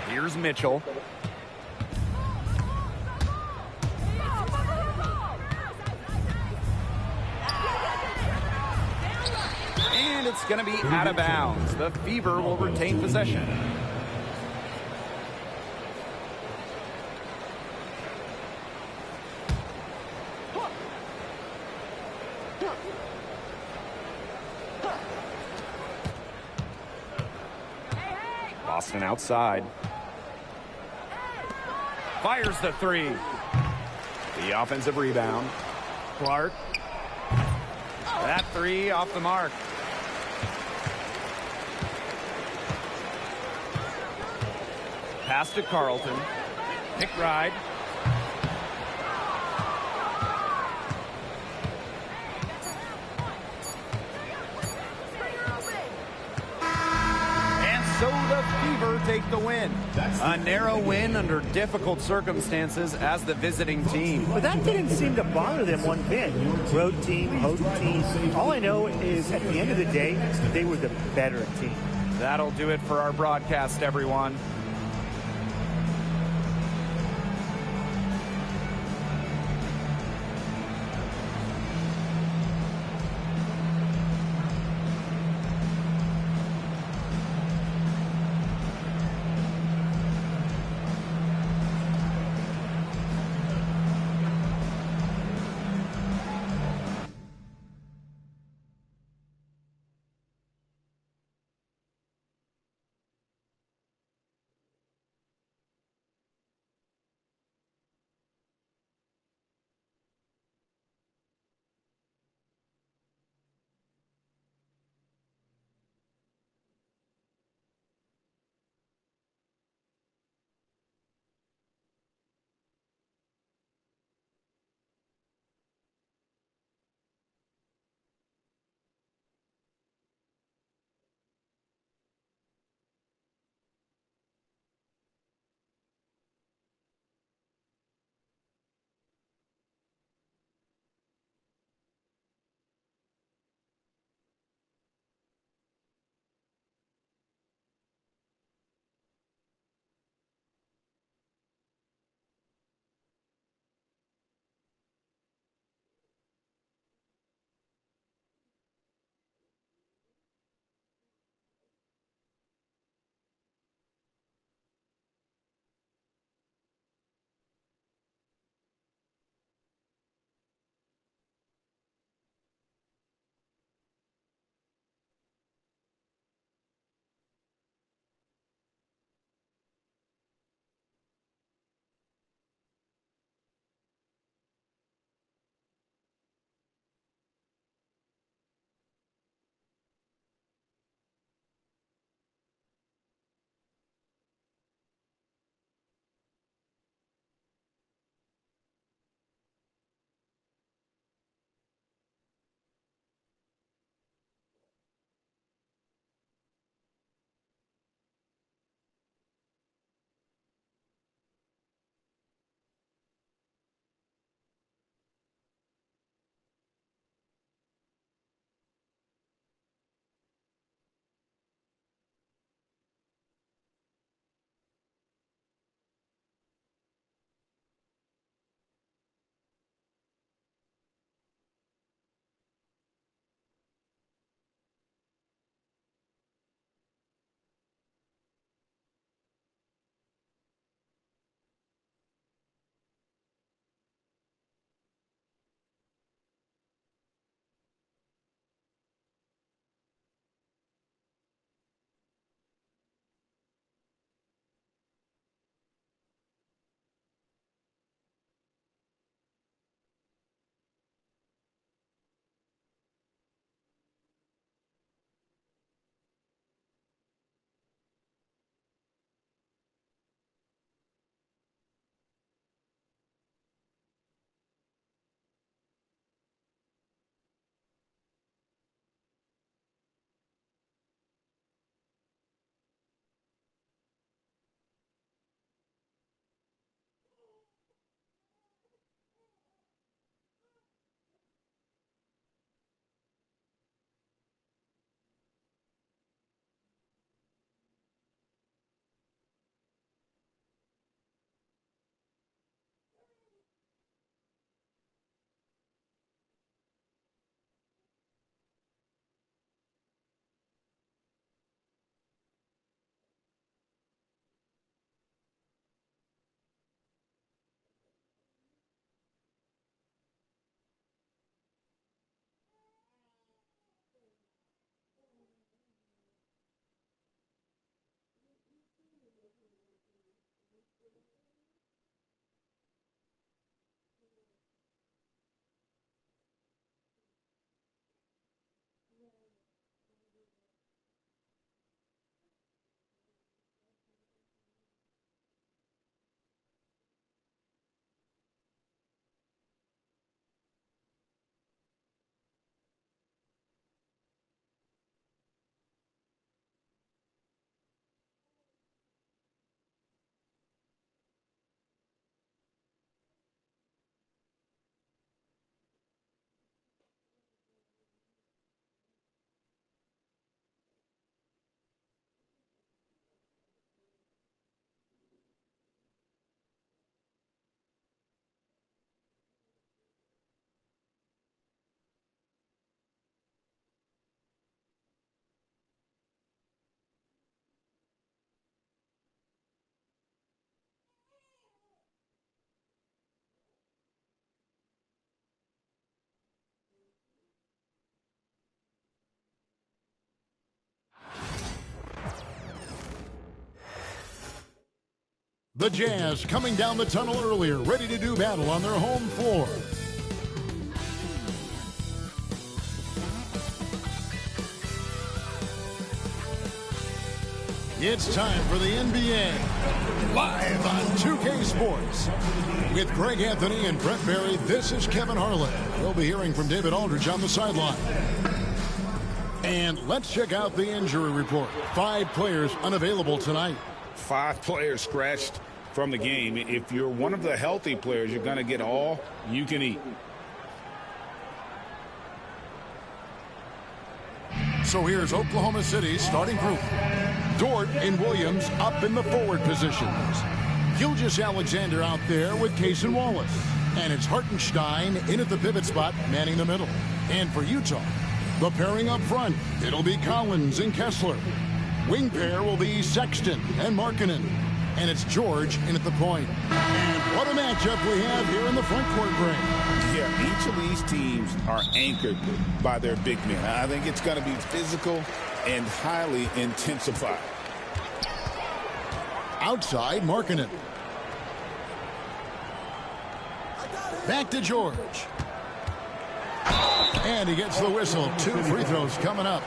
S16: Here's Mitchell. And it's going to be out of bounds. The Fever will retain possession. Boston outside. Fires the three. The offensive rebound. Clark. That three off the mark. Pass to Carlton. McBride. So the Fever take the win. A narrow win under difficult circumstances as the visiting team.
S13: But that didn't seem to bother them one bit. Road team, home team. All I know is at the end of the day, they were the better team.
S16: That'll do it for our broadcast, everyone.
S1: The Jazz coming down the tunnel earlier, ready to do battle on their home floor. It's time for the NBA, live on 2K Sports. With Greg Anthony and Brett Barry, this is Kevin Harlan. We'll be hearing from David Aldridge on the sideline. And let's check out the injury report. 5 players unavailable tonight.
S4: 5 players scratched from the game. If you're one of the healthy players, you're going to get all you can eat.
S1: So here's Oklahoma City's starting group. Dort and Williams up in the forward positions. Gilgeous-Alexander out there with Cason Wallace. And it's Hartenstein in at the pivot spot, manning the middle. And for Utah, the pairing up front, it'll be Collins and Kessler. Wing pair will be Sexton and Markkanen. And it's George in at the point. And what a matchup we have here in the front court, Greg.
S4: Yeah, each of these teams are anchored by their big men. I think it's going to be physical and highly intensified.
S1: Outside, Markkanen. Back to George. And he gets the whistle. 2 free throws coming up.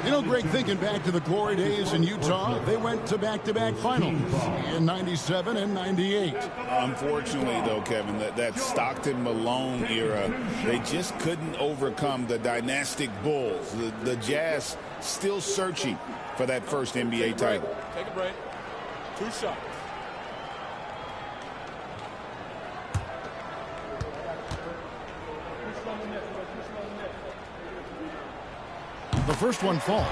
S1: You know, Greg, thinking back to the glory days in Utah, they went to back-to-back finals in 97 and 98.
S4: Unfortunately, though, Kevin, that Stockton-Malone era, they just couldn't overcome the dynastic Bulls. The Jazz still searching for that first NBA title.
S9: Take a break. 2 shots.
S1: The first one falls.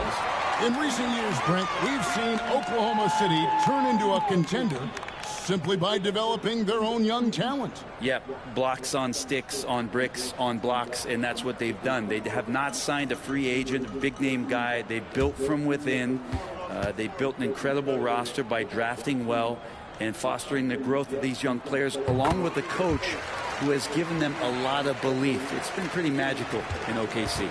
S1: In recent years, Brent, we've seen Oklahoma City turn into a contender simply by developing their own young talent.
S18: Yep, blocks on sticks, on bricks, on blocks, and that's what they've done. They have not signed a free agent, a big-name guy. They built from within. They built an incredible roster by drafting well and fostering the growth of these young players, along with a coach who has given them a lot of belief. It's been pretty magical in OKC.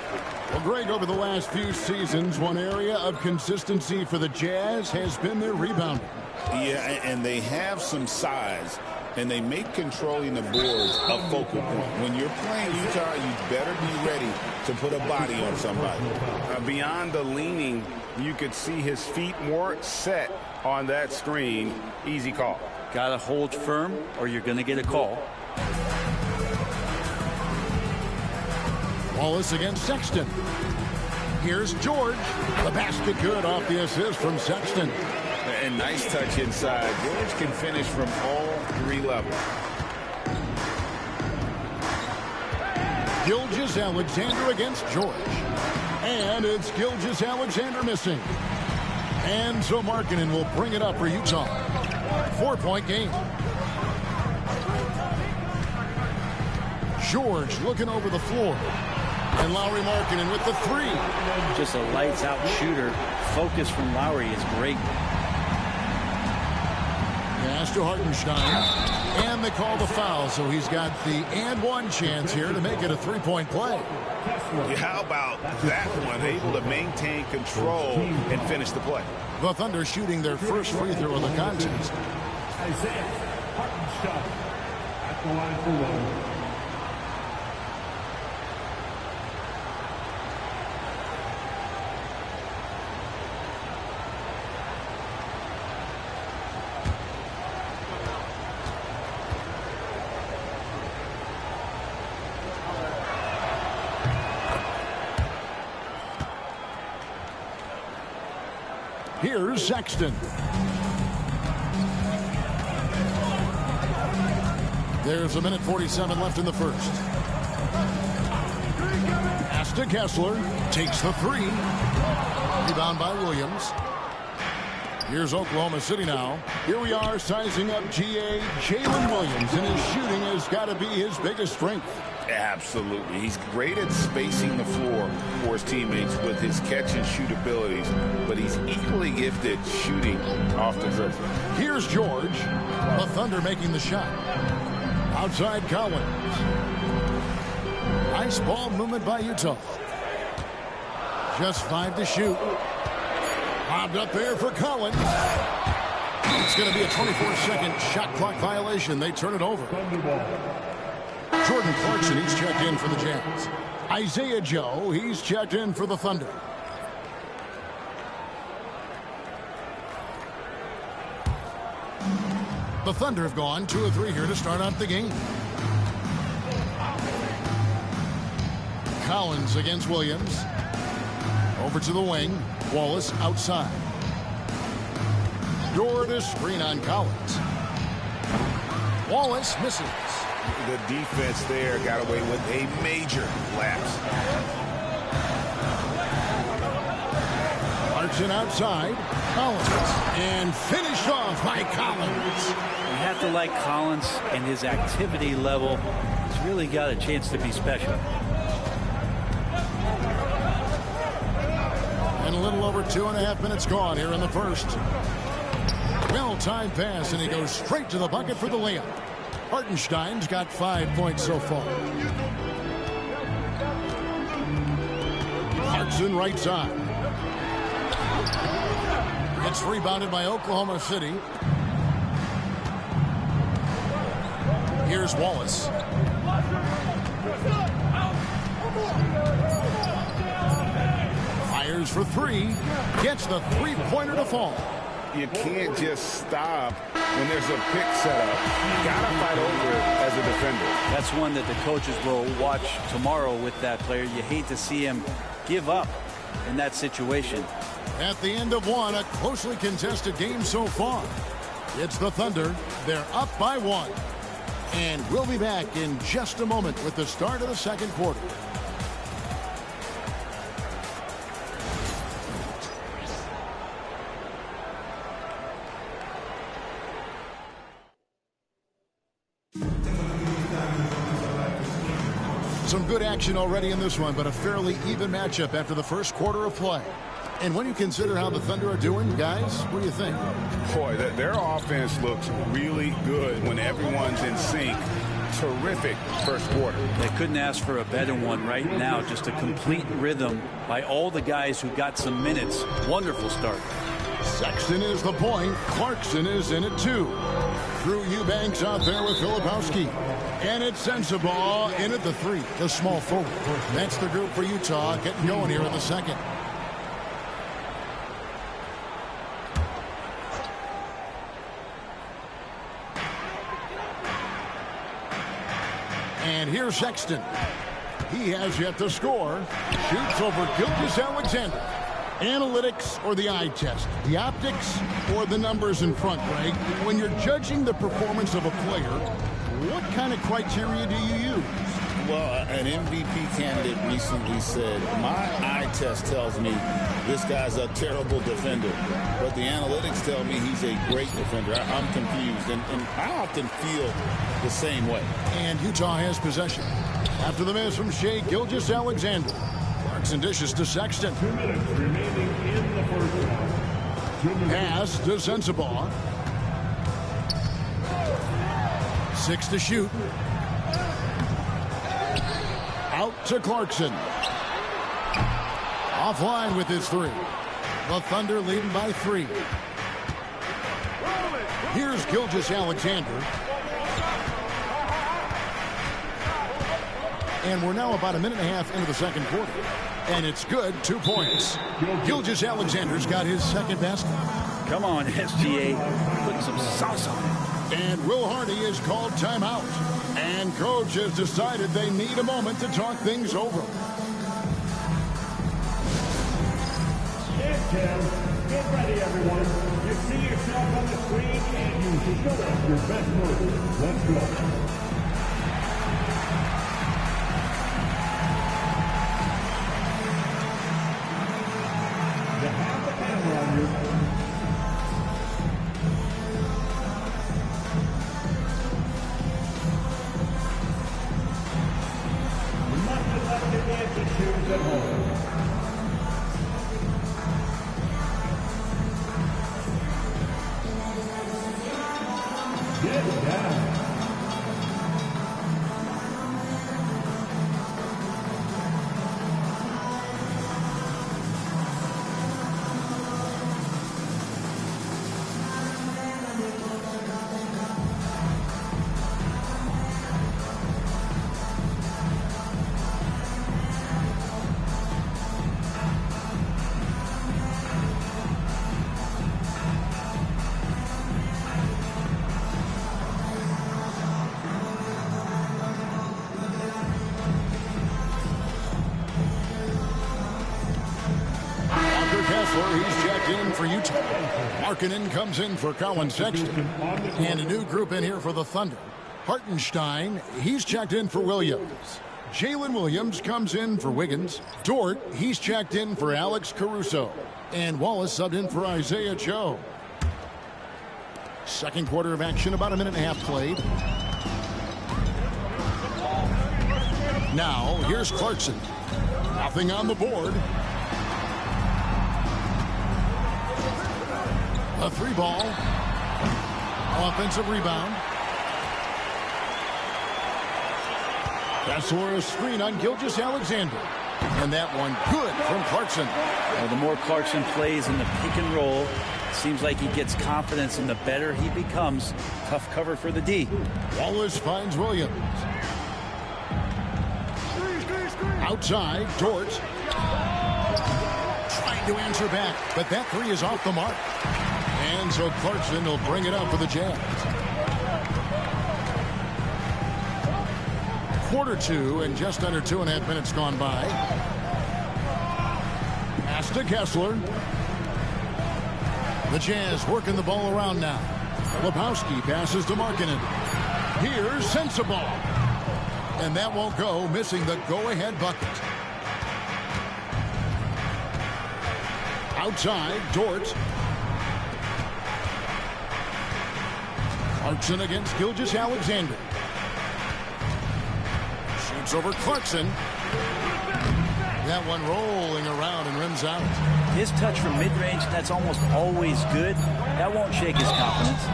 S1: Well, Greg, over the last few seasons, one area of consistency for the Jazz has been their rebounding.
S4: Yeah, and they have some size, and they make controlling the boards a focal point. When you're playing Utah, you better be ready to put a body on somebody.
S19: Beyond the leaning, you could see his feet more set on that screen. Easy call.
S18: Got to hold firm or you're going to get a call.
S1: Wallace against Sexton. Here's George. The basket good off the assist from Sexton.
S4: And nice touch inside. George can finish from all 3 levels.
S1: Gilgeous-Alexander against George. And it's Gilgeous-Alexander missing. And so Markkanen will bring it up for Utah. 4-point game. George looking over the floor. And Lauri Markkanen with the 3.
S18: Just a lights-out shooter. Focus from Lauri is great.
S1: Pass to Hartenstein. And they call the foul, so he's got the and one chance here to make it a 3-point play.
S4: How about that one? Able to maintain control and finish the play.
S1: The Thunder shooting their first free throw of the contest.
S17: Isaiah Hartenstein at the line for 1.
S1: Here's Sexton. There's 1:47 left in the first. Pass to Kessler. Takes the 3. Rebound by Williams. Here's Oklahoma City now. Here we are sizing up GA Jalen Williams, and his shooting has got to be his biggest strength.
S4: Absolutely. He's great at spacing the floor for his teammates with his catch and shoot abilities, but he's equally gifted shooting off the dribble.
S1: Here's George. The Thunder making the shot. Outside Collins. Nice ball movement by Utah. Just 5 to shoot. Lobbed up there for Collins. It's going to be a 24-second shot clock violation. They turn it over. Jordan Clarkson, he's checked in for the Jazz. Isaiah Joe, he's checked in for the Thunder. The Thunder have gone 2 of 3 here to start out the game. Collins against Williams. Over to the wing. Wallace outside. Door to screen on Collins. Wallace misses.
S19: The defense there got away with a major lapse.
S1: Clarkson outside. Collins. And finished off by Collins.
S18: You have to like Collins and his activity level. He's really got a chance to be special.
S1: And a little over 2.5 minutes gone here in the first. Well-timed pass, and he goes straight to the bucket for the layup. Hartenstein's got 5 points so far. Clarkson right side. It's rebounded by Oklahoma City. Here's Wallace. Fires for 3. Gets the three-pointer to fall.
S19: You can't just stop when there's a pick set up. You got to fight over it as a defender.
S18: That's one that the coaches will watch tomorrow with that player. You hate to see him give up in that situation.
S1: At the end of one, a closely contested game so far. It's the Thunder. They're up by 1. And we'll be back in just a moment with the start of the second quarter. Some good action already in this one, but a fairly even matchup after the first quarter of play. And when you consider how the Thunder are doing, guys, what do you think?
S19: Boy, their offense looks really good when everyone's in sync. Terrific first quarter.
S18: They couldn't ask for a better one right now. Just a complete rhythm by all the guys who got some minutes. Wonderful start.
S1: Sexton is the point. Clarkson is in it too. Drew Eubanks out there with Filipowski. And it's Sensabaugh in at the 3, the small forward. That's the group for Utah getting going here in the second. And here's Sexton. He has yet to score. Shoots over Gilgeous-Alexander. Analytics or the eye test? The optics or the numbers in front, Greg? When you're judging the performance of a player, what kind of criteria do you use?
S4: Well, an MVP candidate recently said, my eye test tells me this guy's a terrible defender, but the analytics tell me he's a great defender. I'm confused, and I often feel the same way.
S1: And Utah has possession. After the miss from Shai Gilgeous-Alexander. Clarkson dishes to Sexton.
S17: 2 minutes remaining in the first half.
S1: Pass to Sensabaugh. 6 to shoot. Out to Clarkson. Offline with his 3. The Thunder leading by 3. Here's Gilgeous-Alexander. And we're now about a minute and a half into the second quarter. And it's good, 2 points. Gilgeous-Alexander's got his second basket.
S18: Come on, SGA. Put some sauce on it.
S1: And Will Hardy is called timeout. And coach has decided they need a moment to talk things over.
S17: And 10. Get ready, everyone. You see yourself on the screen and you show us your best move. Let's go.
S1: for Utah. Markkanen comes in for Colin Sexton. And a new group in here for the Thunder. Hartenstein, he's checked in for Williams. Jalen Williams comes in for Wiggins. Dort, he's checked in for Alex Caruso. And Wallace subbed in for Isaiah Joe. Second quarter of action, about a minute and a half played. Now, here's Clarkson. Nothing on the board. A 3-ball. Offensive rebound. Kessler, a screen on Gilgeous-Alexander. And that one good from Clarkson.
S18: Well, the more Clarkson plays in the pick and roll, seems like he gets confidence, and the better he becomes. Tough cover for the D.
S1: Wallace finds Williams. Outside, Dort. Trying to answer back, but that three is off the mark. And so Clarkson will bring it up for the Jazz. Quarter two and just under 2.5 minutes gone by. Pass to Kessler. The Jazz working the ball around now. Lepowski passes to Markkanen. Here's Sensabaugh. And that won't go, missing the go-ahead bucket. Outside, Dort. Clarkson against Gilgeous-Alexander. Shoots over Clarkson. That one rolling around and rims out.
S18: His touch from mid-range, that's almost always good. That won't shake his confidence.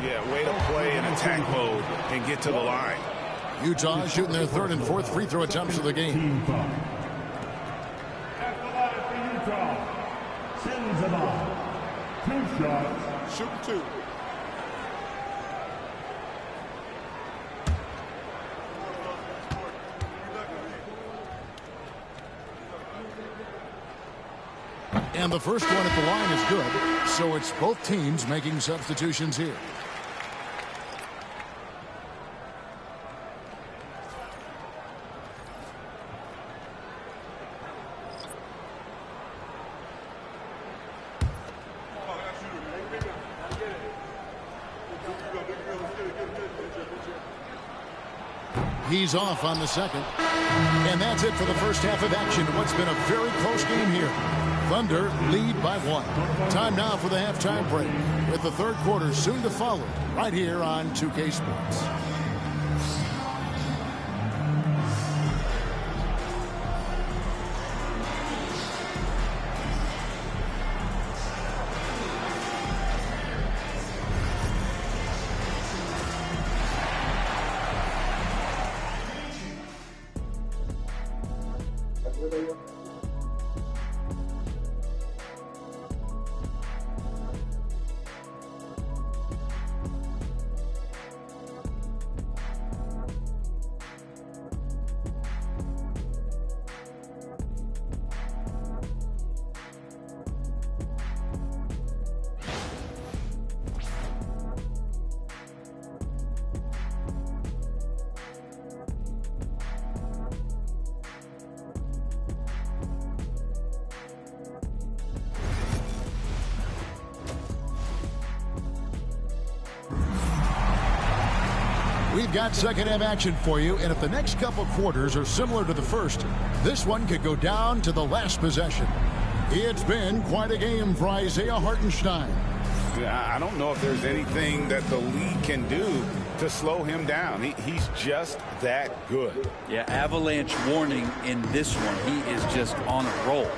S19: Yeah, way to play in attack mode and get to the line.
S1: Utah shooting their third and fourth free throw attempts of the game.
S17: At the line for Utah, Sensabaugh. 2 shots.
S1: Shoot 2. And the first one at the line is good, so it's both teams making substitutions here. He's off on the second. And that's it for the first half of action. What's been a very close game here. Thunder lead by 1. Time now for the halftime break, with the third quarter soon to follow right here on 2K Sports. We've got second half action for you, and if the next couple quarters are similar to the first, this one could go down to the last possession. It's been quite a game for Isaiah Hartenstein.
S19: I don't know if there's anything that the league can do to slow him down. He's just that good.
S18: Yeah, avalanche warning in this one. He is just on a roll.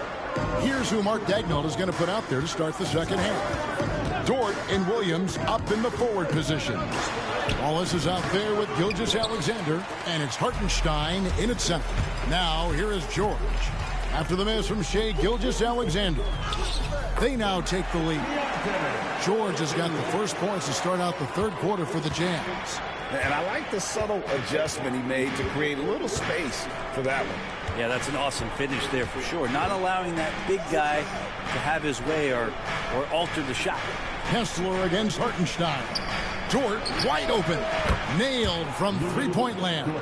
S1: Here's who Mark Daigneault is going to put out there to start the second half. Dort and Williams up in the forward positions. Wallace is out there with Gilgeous-Alexander, and it's Hartenstein in at center. Now, here is George. After the miss from Shai Gilgeous-Alexander, they now take the lead. George has got the first points to start out the third quarter for the Jazz.
S19: And I like the subtle adjustment he made to create a little space for that one.
S18: Yeah, that's an awesome finish there for sure. Not allowing that big guy to have his way or alter the shot.
S1: Kessler against Hartenstein. Dort wide open. Nailed from three-point land.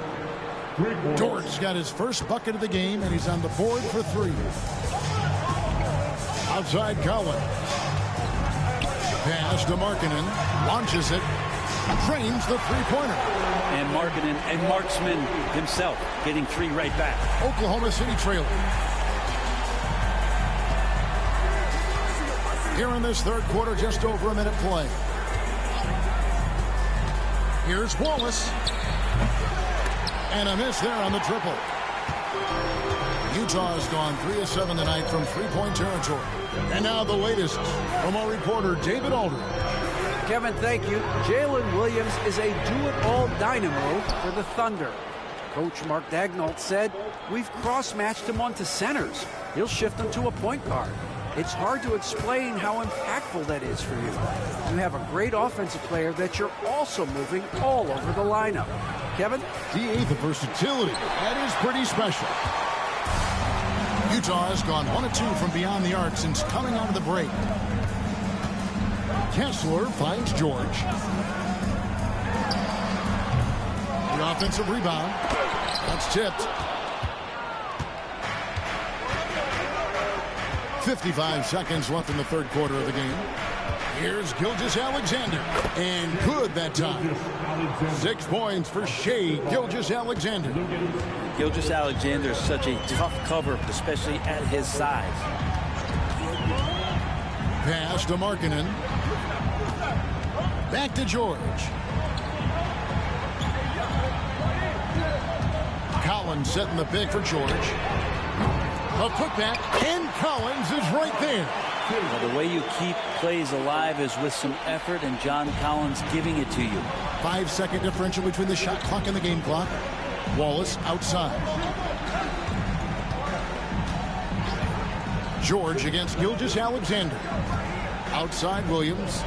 S1: Dort's got his first bucket of the game, and he's on the board for 3. Outside Collins. Pass to Markkanen. Launches it. Drains the three-pointer.
S18: And Markkanen and Marksman himself getting 3 right back.
S1: Oklahoma City trailing. Here in this third quarter, just over a minute play. Here's Wallace. And a miss there on the triple. Utah has gone 3 of 7 tonight from three-point territory. And now the latest from our reporter, David Aldridge.
S6: Kevin, thank you. Jalen Williams is a do-it-all dynamo for the Thunder. Coach Mark Daigneault said, "We've cross-matched him onto centers. He'll shift him to a point guard. It's hard to explain how impactful that is for you. You have a great offensive player that you're also moving all over the lineup." Kevin?
S1: D8, the versatility. That is pretty special. Utah has gone 1 of 2 from beyond the arc since coming out of the break. Kessler finds George. The offensive rebound. That's tipped. 55 seconds left in the third quarter of the game. Here's Gilgeous-Alexander. And good that time. 6 points for Shai Gilgeous-Alexander.
S18: Gilgeous-Alexander is such a tough cover, especially at his size.
S1: Pass to Markkanen. Back to George. Collins setting the pick for George. A putback, and Collins is right there.
S18: Well, the way you keep plays alive is with some effort, and John Collins giving it to you.
S1: 5-second differential between the shot clock and the game clock. Wallace outside. George against Gilgeous-Alexander. Outside Williams.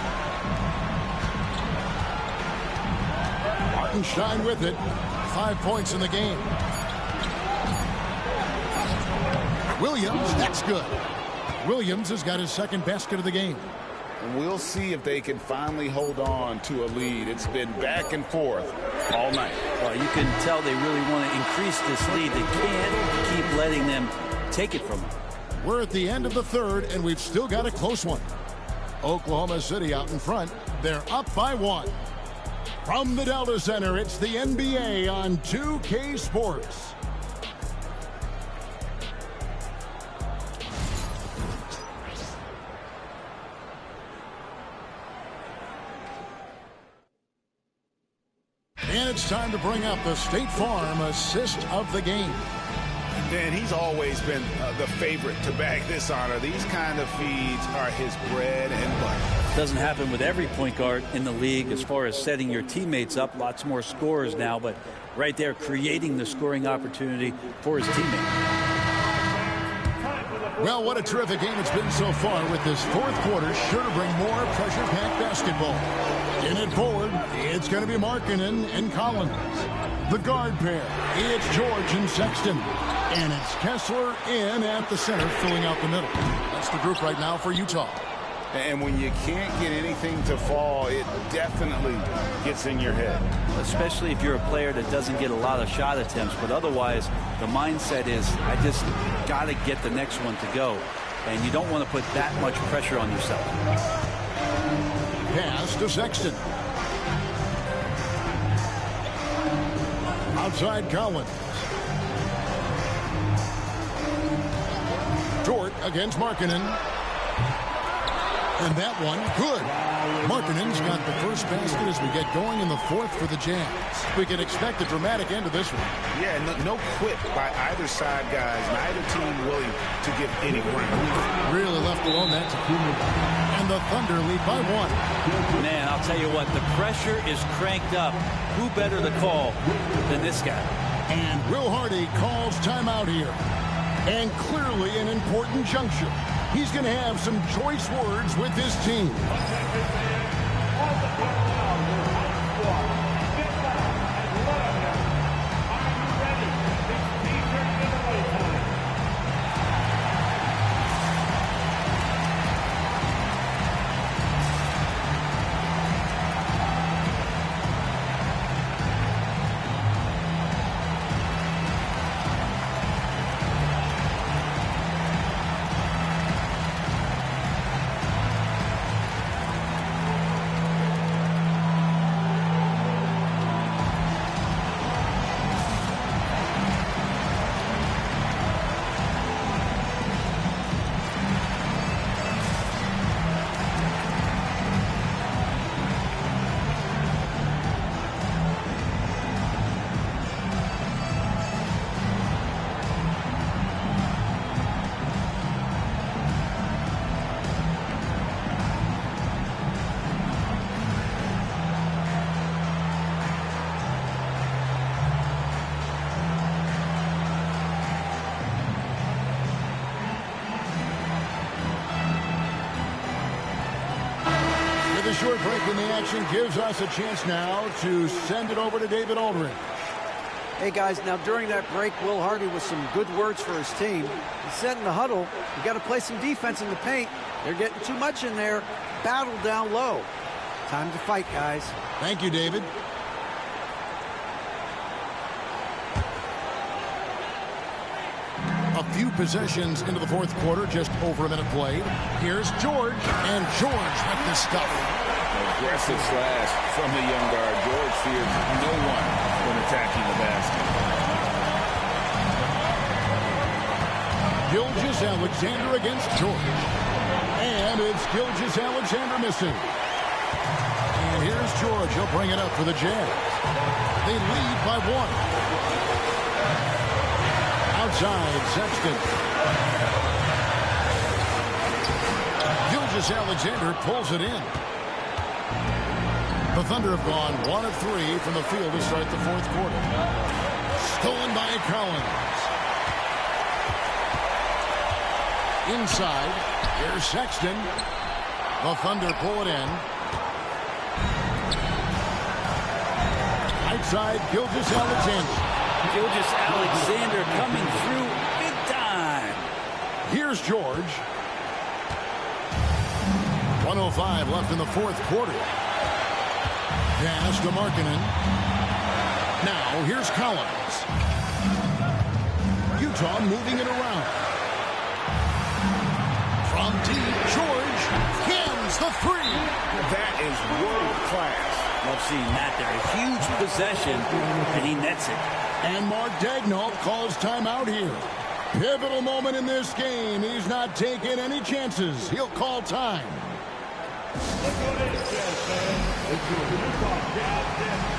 S1: Martenstein with it. 5 points in the game. Williams, that's good. Williams has got his second basket of the game.
S19: And we'll see if they can finally hold on to a lead. It's been back and forth all night.
S18: Well, you can tell they really want to increase this lead. They can't keep letting them take it from them.
S1: We're at the end of the third, and we've still got a close one. Oklahoma City out in front. They're up by 1. From the Delta Center, it's the NBA on 2K Sports. And it's time to bring up the State Farm assist of the game.
S19: Dan, he's always been the favorite to bag this honor. These kind of feeds are his bread and butter.
S18: Doesn't happen with every point guard in the league as far as setting your teammates up. Lots more scorers now, but right there creating the scoring opportunity for his teammate.
S1: Well, what a terrific game it's been so far, with this fourth quarter sure to bring more pressure-packed basketball. In it forward, it's going to be Markkanen and Collins. The guard pair, it's George and Sexton. And it's Kessler in at the center, filling out the middle. That's the group right now for Utah.
S19: And when you can't get anything to fall, it definitely gets in your head.
S18: Especially if you're a player that doesn't get a lot of shot attempts. But otherwise, the mindset is, I just got to get the next one to go. And you don't want to put that much pressure on yourself.
S1: Pass to Sexton. Outside Collins. Dort against Markkanen. And that one, good. Markkanen's got the first basket as we get going in the fourth for the Jazz. We can expect a dramatic end to this one.
S19: Yeah, no quit by either side, guys. Neither team willing to give any ground.
S1: Really left alone that time. And the Thunder lead by 1.
S18: Man, I'll tell you what, the pressure is cranked up. Who better to call than this guy?
S1: And Will Hardy calls timeout here. And clearly an important juncture. He's going to have some choice words with his team. short break in the action gives us a chance now to send it over to David Aldridge.
S6: Hey, guys, now during that break, Will Hardy with some good words for his team. He said in the huddle, you got to play some defense in the paint. They're getting too much in there. Battle down low. Time to fight, guys.
S1: Thank you, David. A few possessions into the fourth quarter, just over a minute played. Here's George, and George with the stuff.
S19: Aggressive slash from the young guard. George fears no one when attacking the basket.
S1: Gilgeous-Alexander against George. And it's Gilgeous-Alexander missing. And here's George. He'll bring it up for the Jazz. They lead by 1. Outside, Sexton. Gilgeous-Alexander pulls it in. The Thunder have gone 1 of 3 from the field to start the fourth quarter. Stolen by Collins. Inside, here's Sexton. The Thunder pull it in. Outside, Gilgeous-Alexander.
S18: Gilgeous-Alexander coming through big time.
S1: Here's George. 1:05 left in the fourth quarter. Pass to Markkanen. Now here's Collins. Utah moving it around. From deep, George hams the three.
S19: That is world class.
S18: Love seeing that there. A huge possession, and he nets it.
S1: And Mark Daigneault calls timeout here. Pivotal moment in this game. He's not taking any chances. He'll call time.
S17: Let's go to this, Jazz fans. It's your Utah Jazz.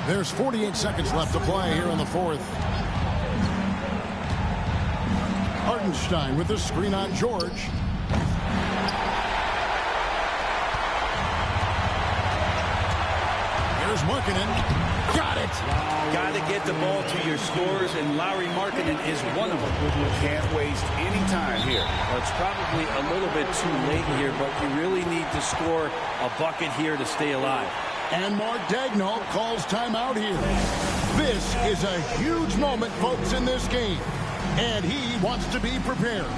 S1: There's 48 seconds left to play here in the fourth. Hartenstein with the screen on George. Here's Markkanen. Got it.
S18: Got to get the ball to your scorers, and Lauri Markkanen is one of them.
S19: Can't waste any time here.
S18: Well, it's probably a little bit too late here, but you really need to score a bucket here to stay alive.
S1: And Mark Daigneault calls timeout here. This is a huge moment, folks, in this game. And he wants to be prepared.